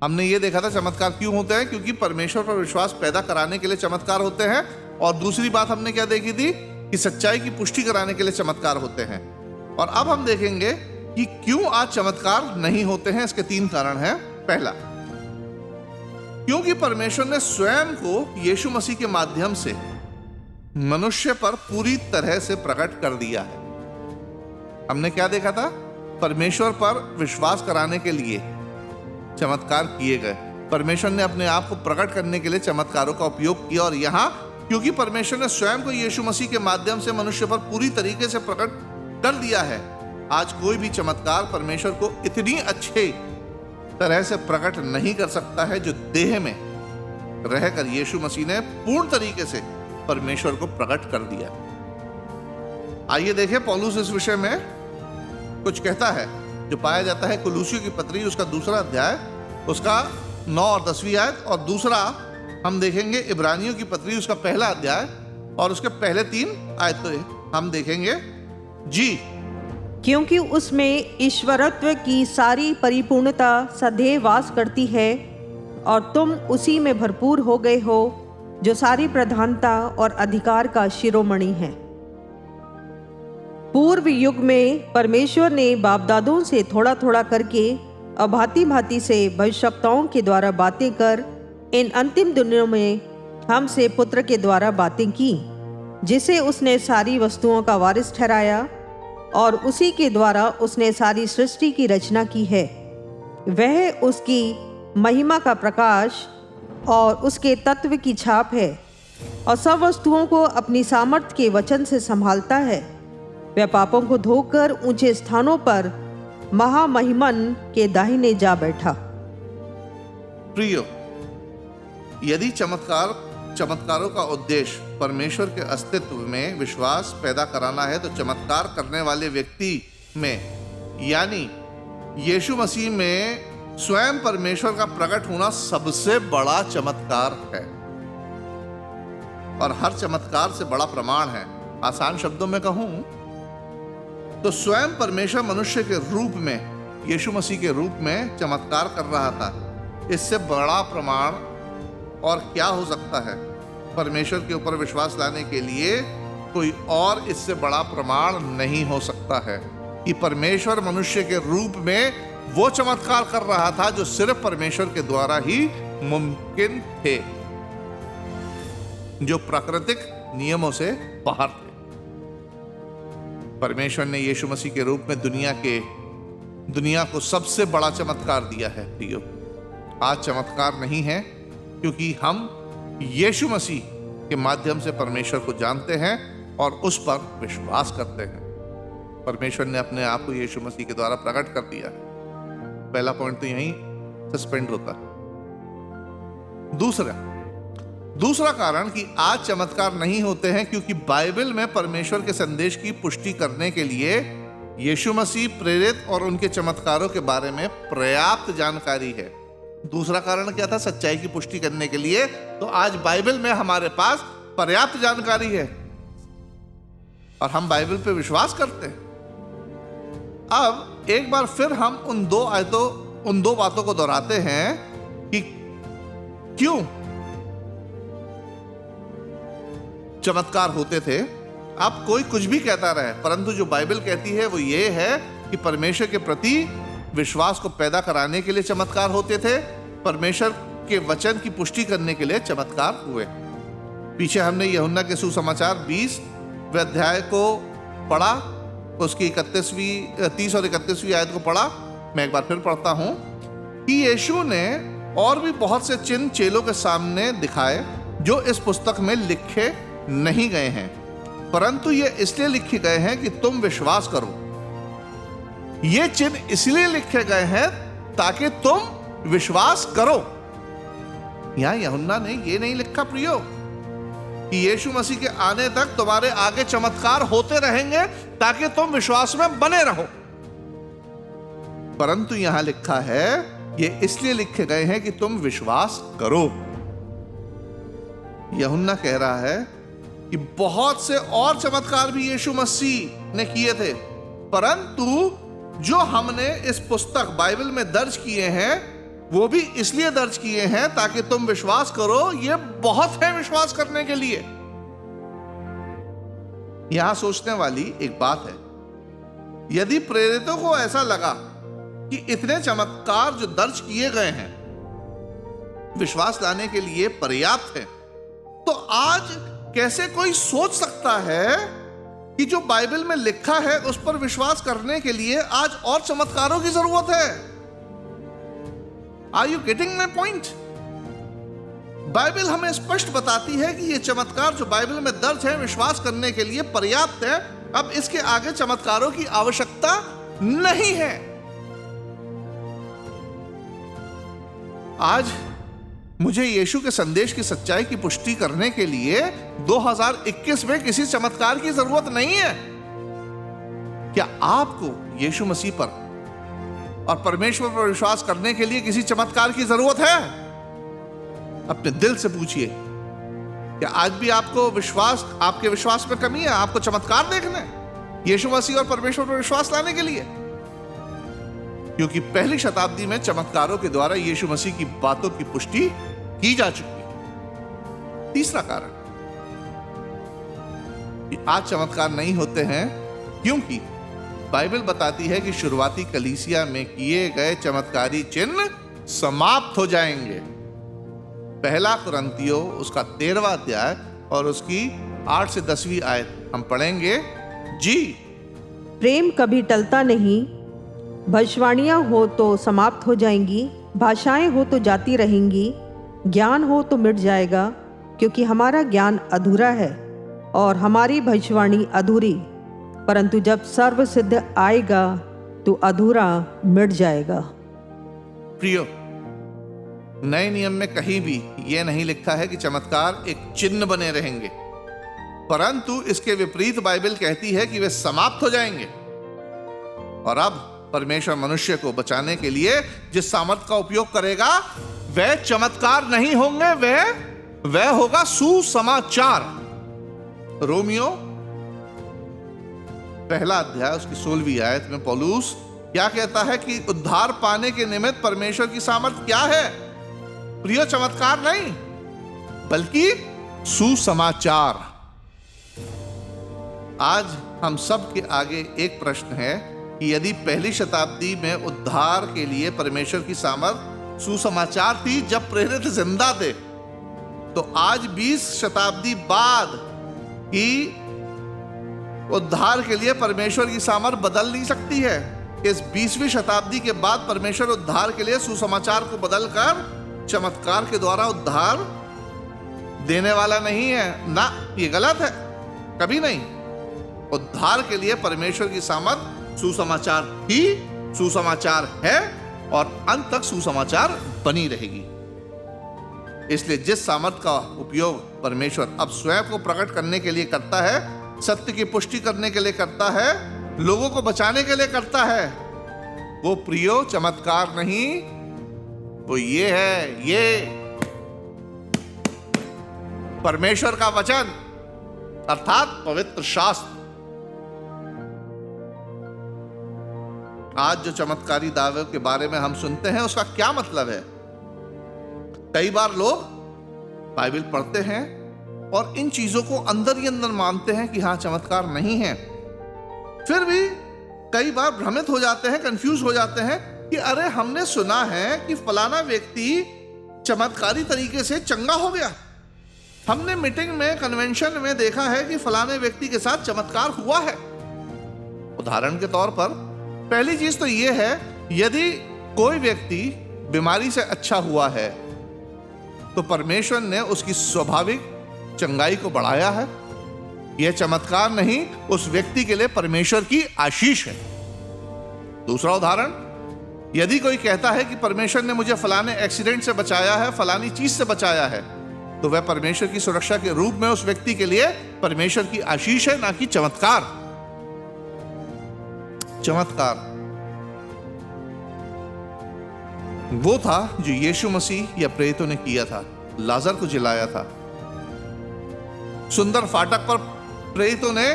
हमने ये देखा था चमत्कार क्यों होते हैं, क्योंकि परमेश्वर पर विश्वास पैदा कराने के लिए चमत्कार होते हैं। और दूसरी बात हमने क्या देखी थी कि सच्चाई की पुष्टि कराने के लिए चमत्कार होते हैं। और अब हम देखेंगे कि क्यों आज चमत्कार नहीं होते हैं। इसके 3 कारण हैं। पहला, क्योंकि परमेश्वर ने स्वयं को यीशु मसीह के माध्यम से मनुष्य पर पूरी तरह से प्रकट कर दिया है। हमने क्या देखा था? परमेश्वर पर विश्वास कराने के लिए चमत्कार किए गए। परमेश्वर ने अपने आप को प्रकट करने के लिए चमत्कारों का उपयोग किया। और यहां क्योंकि परमेश्वर ने स्वयं को यीशु मसीह के माध्यम से मनुष्य पर पूरी तरीके से प्रकट कर दिया है, आज कोई भी चमत्कार परमेश्वर को इतनी अच्छे तरह से प्रकट नहीं कर सकता है जो देह में रहकर यीशु मसीह ने पूर्ण तरीके से परमेश्वर को प्रकट कर दिया। आइए देखें पौलुस इस विषय में कुछ कहता है, जो पाया जाता है कुलुसियों की पत्री उसका 2 अध्याय, उसका 9 और 10वीं आयत, और दूसरा हम देखेंगे इब्रानियों की पत्री उसका 1 अध्याय और उसके पहले 3 आयतें हम देखेंगे। जी, क्योंकि उसमें ईश्वरत्व की सारी परिपूर्णता सदैव वास करती है और तुम उसी में भरपूर हो गए हो, जो सारी प्रधानता और अधिकार का शिरोमणि है। पूर्व युग में परमेश्वर ने बाप दादों से थोड़ा थोड़ा करके और भांति भांति से भविष्यवक्ताओं के द्वारा बातें कर इन अंतिम दिनों में हमसे पुत्र के द्वारा बातें की, जिसे उसने सारी वस्तुओं का वारिस ठहराया और उसी के द्वारा उसने सारी सृष्टि की रचना की है। वह उसकी महिमा का प्रकाश और उसके तत्व की छाप है और सब वस्तुओं को अपनी सामर्थ्य के वचन से संभालता है। वह पापों को धोकर ऊंचे स्थानों पर महामहिमन के दाहिने जा बैठा। प्रियो, यदि चमत्कार चमत्कारों का उद्देश्य परमेश्वर के अस्तित्व में विश्वास पैदा कराना है, तो चमत्कार करने वाले व्यक्ति में यानी यीशु मसीह में स्वयं परमेश्वर का प्रकट होना सबसे बड़ा चमत्कार है और हर चमत्कार से बड़ा प्रमाण है। आसान शब्दों में कहूं तो स्वयं परमेश्वर मनुष्य के रूप में, यीशु मसीह के रूप में चमत्कार कर रहा था। इससे बड़ा प्रमाण और क्या हो सकता है? परमेश्वर के ऊपर विश्वास लाने के लिए कोई और इससे बड़ा प्रमाण नहीं हो सकता है कि परमेश्वर मनुष्य के रूप में वो चमत्कार कर रहा था जो सिर्फ परमेश्वर के द्वारा ही मुमकिन थे, जो प्राकृतिक नियमों से बाहर थे। परमेश्वर ने यीशु मसीह के रूप में दुनिया को सबसे बड़ा चमत्कार दिया है। प्रियो, आज चमत्कार नहीं है क्योंकि हम यीशु मसीह के माध्यम से परमेश्वर को जानते हैं और उस पर विश्वास करते हैं। परमेश्वर ने अपने आप को यीशु मसीह के द्वारा प्रकट कर दिया है। पहला पॉइंट तो यहीं सस्पेंड होता है। दूसरा कारण कि आज चमत्कार नहीं होते हैं क्योंकि बाइबल में परमेश्वर के संदेश की पुष्टि करने के लिए यीशु मसीह प्रेरित और उनके चमत्कारों के बारे में पर्याप्त जानकारी है। दूसरा कारण क्या था? सच्चाई की पुष्टि करने के लिए तो आज बाइबल में हमारे पास पर्याप्त जानकारी है और हम बाइबल पे विश्वास करते हैं। अब एक बार फिर हम उन दो बातों को दोहराते हैं कि क्यों चमत्कार होते थे। अब कोई कुछ भी कहता रहे, परंतु जो बाइबल कहती है वो ये है कि परमेश्वर के प्रति विश्वास को पैदा कराने के लिए चमत्कार होते थे, परमेश्वर के वचन की पुष्टि करने के लिए चमत्कार हुए। पीछे हमने यूहन्ना के सुसमाचार 20वें अध्याय को पढ़ा, उसकी 30 और 31वीं आयत को पढ़ा। मैं एक बार फिर पढ़ता हूं कि यीशु ने और भी बहुत से चिन्ह चेलों के सामने दिखाए जो इस पुस्तक में लिखे नहीं गए हैं, परंतु ये इसलिए लिखे गए हैं कि तुम विश्वास करो। ये चिन्ह इसलिए लिखे गए हैं ताकि तुम विश्वास करो। यहां यूहन्ना ने ये नहीं लिखा प्रियो कि यीशु मसीह के आने तक तुम्हारे आगे चमत्कार होते रहेंगे ताकि तुम विश्वास में बने रहो, परंतु यहां लिखा है ये इसलिए लिखे गए हैं कि तुम विश्वास करो। यूहन्ना कह रहा है कि बहुत से और चमत्कार भी यीशु मसीह ने किए थे, परंतु जो हमने इस पुस्तक बाइबल में दर्ज किए हैं वो भी इसलिए दर्ज किए हैं ताकि तुम विश्वास करो। ये बहुत है विश्वास करने के लिए। यहां सोचने वाली एक बात है, यदि प्रेरितों को ऐसा लगा कि इतने चमत्कार जो दर्ज किए गए हैं विश्वास लाने के लिए पर्याप्त है, तो आज कैसे कोई सोच सकता है कि जो बाइबल में लिखा है उस पर विश्वास करने के लिए आज और चमत्कारों की जरूरत है? Are you getting my point? Bible हमें स्पष्ट बताती है कि ये चमत्कार जो बाइबल में दर्ज है विश्वास करने के लिए पर्याप्त है। अब इसके आगे चमत्कारों की आवश्यकता नहीं है। आज मुझे यीशु के संदेश की सच्चाई की पुष्टि करने के लिए 2021 में किसी चमत्कार की जरूरत नहीं है। क्या आपको यीशु मसीह पर और परमेश्वर पर विश्वास करने के लिए किसी चमत्कार की जरूरत है? अपने दिल से पूछिए, क्या आज भी आपके विश्वास में कमी है? आपको चमत्कार देखने यीशु मसीह और परमेश्वर पर विश्वास लाने के लिए? क्योंकि पहली शताब्दी में चमत्कारों के द्वारा यीशु मसीह की बातों की पुष्टि की जा चुकी है। तीसरा कारण कि आज चमत्कार नहीं होते हैं क्योंकि बाइबल बताती है कि शुरुआती कलीसिया में किए गए चमत्कारी चिन्ह समाप्त हो जाएंगे। पहला कुरिन्थियों उसका 13वां अध्याय और उसकी 8 से 10वीं आयत हम पढ़ेंगे। जी, प्रेम कभी टलता नहीं। भविष्यवाणियां हो तो समाप्त हो जाएंगी, भाषाएं हो तो जाती रहेंगी, ज्ञान हो तो मिट जाएगा, क्योंकि हमारा ज्ञान अधूरा है और हमारी भविष्यवाणी अधूरी, परंतु जब सर्वसिद्ध आएगा तो अधूरा मिट जाएगा। प्रियो, नए नियम में कहीं भी यह नहीं लिखा है कि चमत्कार एक चिन्ह बने रहेंगे, परंतु इसके विपरीत बाइबल कहती है कि वे समाप्त हो जाएंगे। और अब परमेश्वर मनुष्य को बचाने के लिए जिस सामर्थ का उपयोग करेगा वह चमत्कार नहीं होंगे, वह होगा सुसमाचार। रोमियो पहला अध्याय उसकी 16वीं आयत में पौलुस क्या कहता है कि उद्धार पाने के निमित्त परमेश्वर की सामर्थ क्या है? प्रिय, चमत्कार नहीं बल्कि सुसमाचार। आज हम सब के आगे एक प्रश्न है कि यदि पहली शताब्दी में उद्धार के लिए परमेश्वर की सामर्थ सुसमाचार थी जब प्रेरित जिंदा थे, तो आज 20 शताब्दी बाद की उद्धार के लिए परमेश्वर की सामर्थ बदल नहीं सकती है। इस 20वीं शताब्दी के बाद परमेश्वर उद्धार के लिए सुसमाचार को बदलकर चमत्कार के द्वारा उद्धार देने वाला नहीं है ना। ये गलत है, कभी नहीं। उद्धार के लिए परमेश्वर की सामर्थ सुसमाचार ही सुसमाचार है और अंत तक सुसमाचार बनी रहेगी। इसलिए जिस सामर्थ का उपयोग परमेश्वर अब स्वयं को प्रकट करने के लिए करता है, सत्य की पुष्टि करने के लिए करता है, लोगों को बचाने के लिए करता है, वो प्रियो चमत्कार नहीं, वो ये है, ये परमेश्वर का वचन अर्थात पवित्र शास्त्र। आज जो चमत्कारी दावे के बारे में हम सुनते हैं उसका क्या मतलब है? कई बार लोग बाइबल पढ़ते हैं और इन चीजों को अंदर ही अंदर मानते हैं कि हाँ चमत्कार नहीं है, फिर भी कई बार भ्रमित हो जाते हैं, कंफ्यूज हो जाते हैं कि अरे हमने सुना है कि फलाना व्यक्ति चमत्कारी तरीके से चंगा हो गया, हमने मीटिंग में कन्वेंशन में देखा है कि फलाने व्यक्ति के साथ चमत्कार हुआ है। उदाहरण के तौर पर पहली चीज तो यह है, यदि कोई व्यक्ति बीमारी से अच्छा हुआ है तो परमेश्वर ने उसकी स्वाभाविक चंगाई को बढ़ाया है। यह चमत्कार नहीं, उस व्यक्ति के लिए परमेश्वर की आशीष है। दूसरा उदाहरण, यदि कोई कहता है कि परमेश्वर ने मुझे फलाने एक्सीडेंट से बचाया है, फलानी चीज से बचाया है, तो वह परमेश्वर की सुरक्षा के रूप में उस व्यक्ति के लिए परमेश्वर की आशीष है, ना कि चमत्कार। चमत्कार वो था जो यीशु मसीह या प्रेरितों ने किया था, लाजर को जिलाया था। सुंदर फाटक पर प्रेरितों ने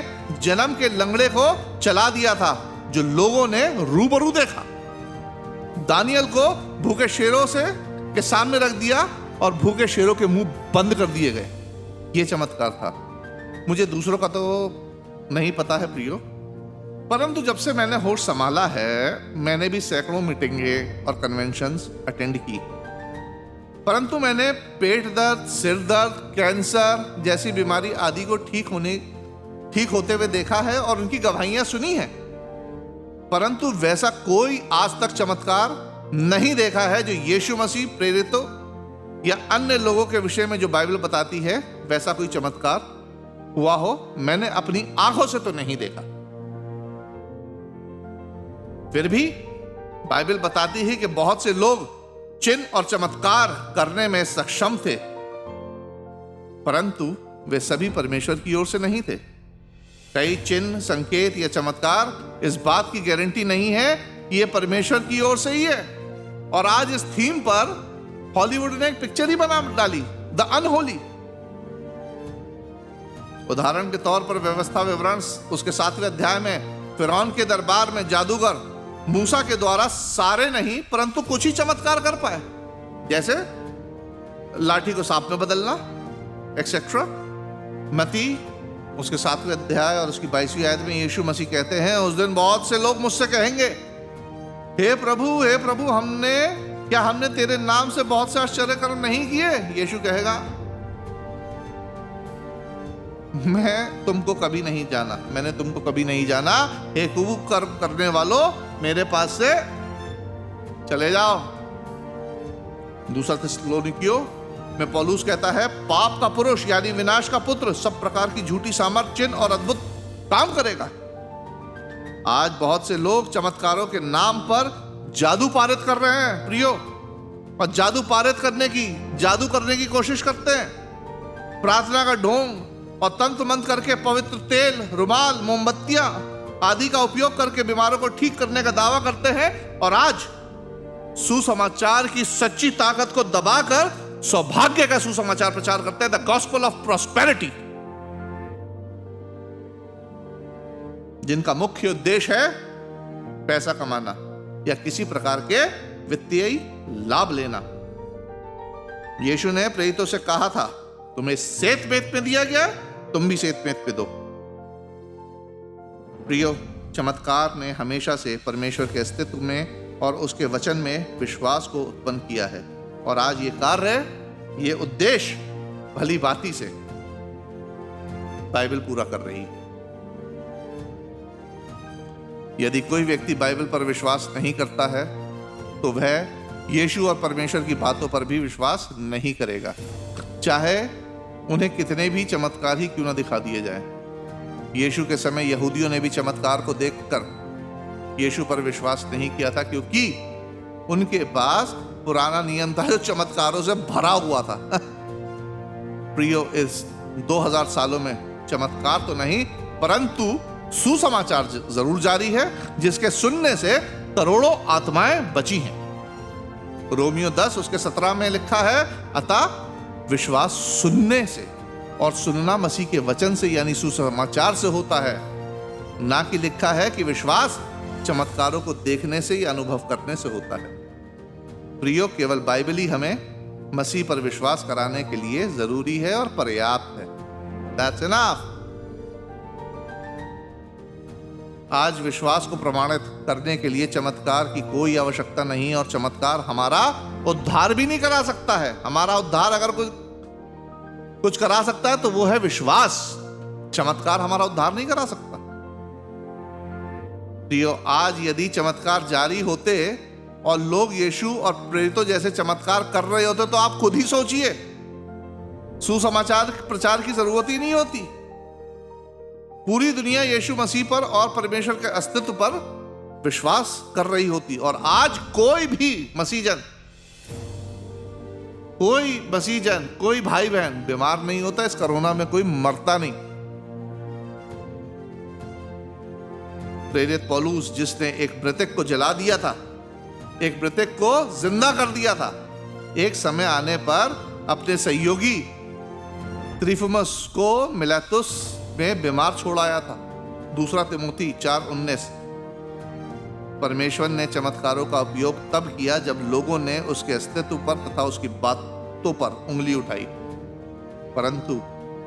जन्म के लंगड़े को चला दिया था, जो लोगों ने रूबरू देखा। दानियल को भूखे शेरों से के सामने रख दिया और भूखे शेरों के मुंह बंद कर दिए गए। यह चमत्कार था। मुझे दूसरों का तो नहीं पता है प्रियो, परंतु जब से मैंने होश संभाला है, मैंने भी सैकड़ों मीटिंगें और कन्वेंशंस अटेंड की, परंतु मैंने पेट दर्द, सिर दर्द, कैंसर जैसी बीमारी आदि को ठीक होते हुए देखा है और उनकी गवाहियां सुनी हैं, परंतु वैसा कोई आज तक चमत्कार नहीं देखा है जो यीशु मसीह, प्रेरितों या अन्य लोगों के विषय में जो बाइबल बताती है वैसा कोई चमत्कार हुआ हो। मैंने अपनी आंखों से तो नहीं देखा। फिर भी बाइबल बताती है कि बहुत से लोग चिन्ह और चमत्कार करने में सक्षम थे, परंतु वे सभी परमेश्वर की ओर से नहीं थे। कई चिन्ह, संकेत या चमत्कार इस बात की गारंटी नहीं है कि यह परमेश्वर की ओर से ही है। और आज इस थीम पर हॉलीवुड ने एक पिक्चर ही बना डाली, द अनहोली। उदाहरण के तौर पर व्यवस्था विवरण उसके 7वें अध्याय में फिरौन के दरबार में जादूगर मूसा के द्वारा सारे नहीं परंतु कुछ ही चमत्कार कर पाए, जैसे लाठी को सांप में बदलना एक्सेट्रा। मती उसके 7वें अध्याय और उसकी 22वीं आयत में यीशु मसीह कहते हैं, उस दिन बहुत से लोग मुझसे कहेंगे, हे प्रभु, हमने तेरे नाम से बहुत से आश्चर्य कर्म नहीं किए? यीशु कहेगा, मैं तुमको कभी नहीं जाना, मैंने तुमको कभी नहीं जाना। हे कुबूक कर्म करने वालों, मेरे पास से चले जाओ। दूसरा थिस्सलुनीकियों में पौलुस कहता है, पाप का पुरुष यानी विनाश का पुत्र सब प्रकार की झूठी सामर्थ, चिन्ह और अद्भुत काम करेगा। आज बहुत से लोग चमत्कारों के नाम पर जादू पारित कर रहे हैं प्रियो, और जादू पारित करने की, जादू करने की कोशिश करते हैं। प्रार्थना का ढोंग और तंत्र मंत्र करके पवित्र तेल, रुमाल, मोमबत्तियां आदि का उपयोग करके बीमारों को ठीक करने का दावा करते हैं, और आज सुसमाचार की सच्ची ताकत को दबाकर सौभाग्य का सुसमाचार प्रचार करते हैं, द गॉस्पेल ऑफ प्रॉस्पेरिटी, जिनका मुख्य उद्देश्य है पैसा कमाना या किसी प्रकार के वित्तीय लाभ लेना। यीशु ने प्रेरितों से कहा था, तुम्हें सेत मेत में दिया गया, तुम भी सेत मेत पे दो। प्रियो, चमत्कार ने हमेशा से परमेश्वर के अस्तित्व में और उसके वचन में विश्वास को उत्पन्न किया है, और आज ये कार्य, ये उद्देश्य भली भांति से बाइबल पूरा कर रही है। यदि कोई व्यक्ति बाइबल पर विश्वास नहीं करता है तो वह यीशु और परमेश्वर की बातों पर भी विश्वास नहीं करेगा, चाहे उन्हें कितने भी चमत्कार ही क्यों न दिखा दिए जाएं। यीशु के समय यहूदियों ने भी चमत्कार को देखकर यीशु पर विश्वास नहीं किया था, क्योंकि उनके पास पुराना नियम था जो चमत्कारों से भरा हुआ था। प्रियो, इस 2000 सालों में चमत्कार तो नहीं, परंतु सुसमाचार जरूर जारी है, जिसके सुनने से करोड़ों आत्माएं बची हैं। रोमियो 10 उसके 17 में लिखा है, अतः विश्वास सुनने से, और सुनना मसीह के वचन से यानी सुसमाचार से होता है, ना कि लिखा है कि विश्वास चमत्कारों को देखने से या अनुभव करने से होता है। प्रियो, केवल बाइबल ही हमें मसीह पर विश्वास कराने के लिए जरूरी है और पर्याप्त है। That's enough। आज विश्वास को प्रमाणित करने के लिए चमत्कार की कोई आवश्यकता नहीं, और चमत्कार हमारा उद्धार भी नहीं करा सकता है। हमारा उद्धार अगर कुछ करा सकता है तो वो है विश्वास। चमत्कार हमारा उद्धार नहीं करा सकता। प्रियो, आज यदि चमत्कार जारी होते और लोग यीशु और प्रेरितों जैसे चमत्कार कर रहे होते तो आप खुद ही सोचिए, सुसमाचार प्रचार की जरूरत ही नहीं होती। पूरी दुनिया यीशु मसीह पर और परमेश्वर के अस्तित्व पर विश्वास कर रही होती, और आज कोई भी मसीहजन, कोई भाई बहन बीमार नहीं होता, इस कोरोना में कोई मरता नहीं। प्रेरित पौलुस, जिसने एक मृतक को जला दिया था, एक मृतक को जिंदा कर दिया था, एक समय आने पर अपने सहयोगी त्रिफिमस को मिलेतुस में बीमार छोड़ आया था। 2 तिमोथी 4:19। परमेश्वर ने चमत्कारों का उपयोग तब किया जब लोगों ने उसके अस्तित्व पर तथा उसकी बातों पर उंगली उठाई, परंतु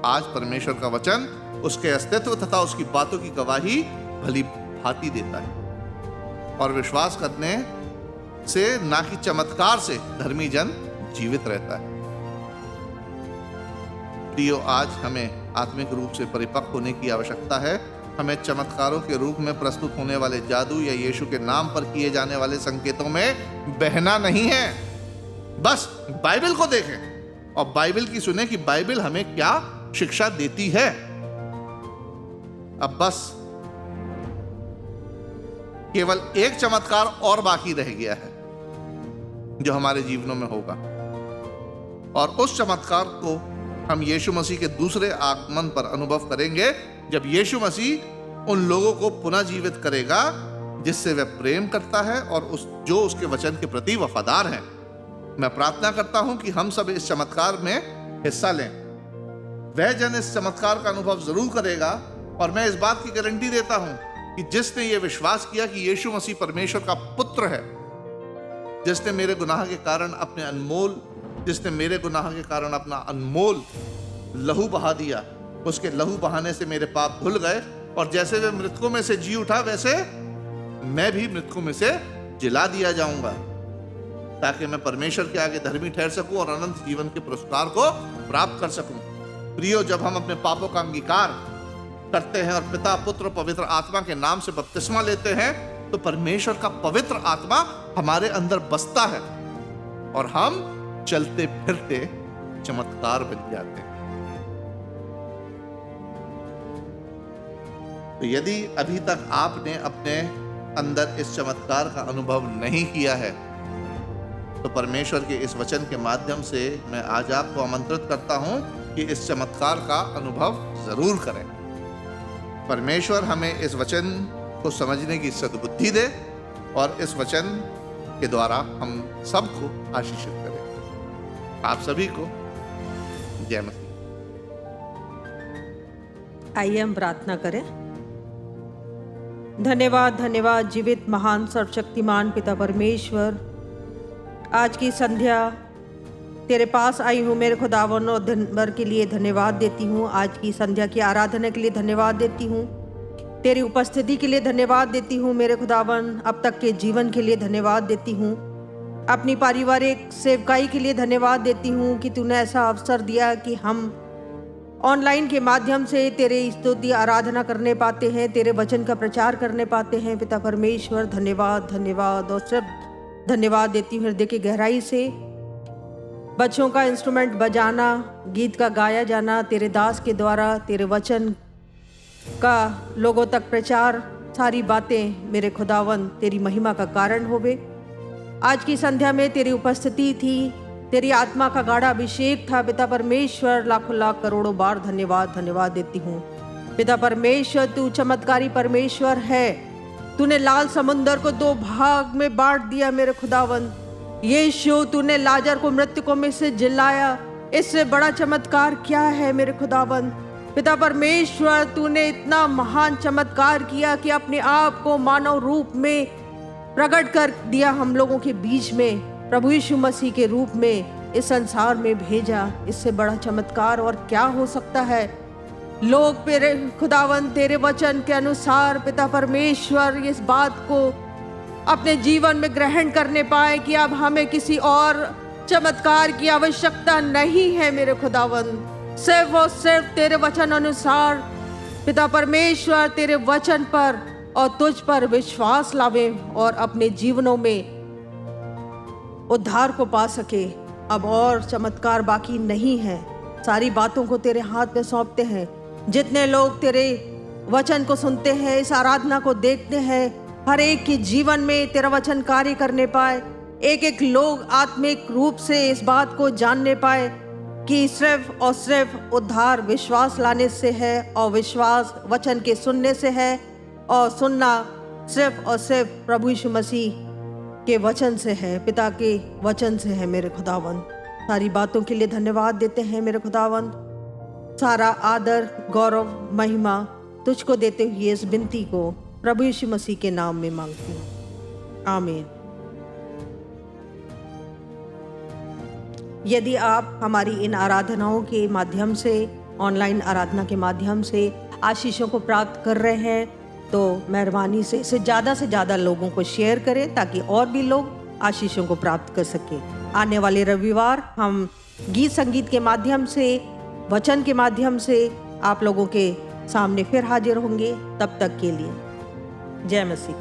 आज परमेश्वर का वचन उसके अस्तित्व तथा उसकी बातों की गवाही भली भांति देता है, और विश्वास करने से, ना कि चमत्कार से, धर्मी जन जीवित रहता है। प्रियो, आज हमें आत्मिक रूप से परिपक्व होने की आवश्यकता है। हमें चमत्कारों के रूप में प्रस्तुत होने वाले जादू या यीशु के नाम पर किए जाने वाले संकेतों में बहना नहीं है। बस बाइबल को देखें और बाइबल की सुने कि बाइबल हमें क्या शिक्षा देती है। अब बस केवल एक चमत्कार और बाकी रह गया है जो हमारे जीवनों में होगा, और उस चमत्कार को हम यीशु मसीह के दूसरे आगमन पर अनुभव करेंगे, जब यीशु मसीह उन लोगों को पुनः जीवित करेगा जिससे वह प्रेम करता है और जो उसके वचन के प्रति वफादार हैं। मैं प्रार्थना करता हूं कि हम सब इस चमत्कार में हिस्सा लें। वह जन इस चमत्कार का अनुभव जरूर करेगा, और मैं इस बात की गारंटी देता हूं कि जिसने ये विश्वास किया कि यीशु मसीह परमेश्वर का पुत्र है, जिसने मेरे गुनाह के कारण अपना अनमोल लहू बहा दिया, उसके लहू बहाने से मेरे पाप धुल गए, और जैसे वे मृतकों में से जी उठा वैसे मैं भी मृतकों में से जिला दिया जाऊंगा, ताकि मैं परमेश्वर के आगे धर्मी ठहर सकूं और अनंत जीवन के पुरस्कार को प्राप्त कर सकूं। प्रियो, जब हम अपने पापों का अंगीकार करते हैं और पिता, पुत्र, पवित्र आत्मा के नाम से बपतिस्मा लेते हैं, तो परमेश्वर का पवित्र आत्मा हमारे अंदर बसता है और हम चलते फिरते चमत्कार बन जाते हैं। तो यदि अभी तक आपने अपने अंदर इस चमत्कार का अनुभव नहीं किया है, तो परमेश्वर के इस वचन के माध्यम से मैं आज आपको आमंत्रित करता हूं कि इस चमत्कार का अनुभव जरूर करें। परमेश्वर हमें इस वचन को समझने की सद्बुद्धि दे और इस वचन के द्वारा हम सबको आशीषित करें। आप सभी को जय मसीह। आइए हम प्रार्थना करें। धन्यवाद धन्यवाद जीवित महान सर्वशक्तिमान पिता परमेश्वर, आज की संध्या तेरे पास आई हूँ मेरे खुदावन, और दिन भर के लिए धन्यवाद देती हूँ। आज की संध्या की आराधना के लिए धन्यवाद देती हूँ, तेरी उपस्थिति के लिए धन्यवाद देती हूँ मेरे खुदावन। अब तक के जीवन के लिए धन्यवाद देती हूँ, अपनी पारिवारिक सेवकाई के लिए धन्यवाद देती हूँ कि तूने ऐसा अवसर दिया कि हम ऑनलाइन के माध्यम से तेरे स्तुति आराधना करने पाते हैं, तेरे वचन का प्रचार करने पाते हैं। पिता परमेश्वर धन्यवाद धन्यवाद और सिर्फ धन्यवाद देती हूँ हृदय की गहराई से। बच्चों का इंस्ट्रूमेंट बजाना, गीत का गाया जाना तेरे दास के द्वारा, तेरे वचन का लोगों तक प्रचार, सारी बातें मेरे खुदावन तेरी महिमा का कारण होवे। आज की संध्या में तेरी उपस्थिति थी, तेरी आत्मा का गाढ़ा अभिषेक था। पिता परमेश्वर लाखों लाख करोड़ों बार धन्यवाद धन्यवाद देती हूँ। पिता परमेश्वर तू चमत्कारी परमेश्वर है। तूने लाल समुंदर को 2 भाग में बांट दिया मेरे खुदावन। यीशु तूने लाजर को मृतकों में से जिलाया, इससे बड़ा चमत्कार क्या है मेरे खुदावन। पिता परमेश्वर तूने इतना महान चमत्कार किया कि अपने आप को मानव रूप में प्रकट कर दिया हम लोगों के बीच में, प्रभु यीशु मसीह के रूप में इस संसार में भेजा। इससे बड़ा चमत्कार और क्या हो सकता है। लोग तेरे खुदावन तेरे वचन के अनुसार पिता परमेश्वर इस बात को अपने जीवन में ग्रहण करने पाए कि अब हमें किसी और चमत्कार की आवश्यकता नहीं है मेरे खुदावन। सिर्फ और सिर्फ तेरे वचन अनुसार पिता परमेश्वर तेरे वचन पर और तुझ पर विश्वास लावे और अपने जीवनों में उद्धार को पा सके। अब और चमत्कार बाकी नहीं है। सारी बातों को तेरे हाथ में सौंपते हैं। जितने लोग तेरे वचन को सुनते हैं, इस आराधना को देखते हैं, हर एक के जीवन में तेरा वचन कार्य करने पाए। एक एक लोग आत्मिक रूप से इस बात को जानने पाए कि सिर्फ और सिर्फ उद्धार विश्वास लाने से है और विश्वास वचन के सुनने से है और सुनना सिर्फ और सिर्फ प्रभु यीशु मसीह के वचन से है, पिता के वचन से है मेरे खुदावन। सारी बातों के लिए धन्यवाद देते हैं मेरे खुदावन। सारा आदर गौरव महिमा तुझको देते हुए इस विनती को प्रभु यीशु मसीह के नाम में मांगती हूँ, आमीन। यदि आप हमारी इन आराधनाओं के माध्यम से, ऑनलाइन आराधना के माध्यम से आशीषों को प्राप्त कर रहे हैं तो मेहरबानी से इसे ज़्यादा से ज़्यादा लोगों को शेयर करें ताकि और भी लोग आशीषों को प्राप्त कर सकें। आने वाले रविवार हम गीत संगीत के माध्यम से, वचन के माध्यम से आप लोगों के सामने फिर हाजिर होंगे। तब तक के लिए जय मसीह।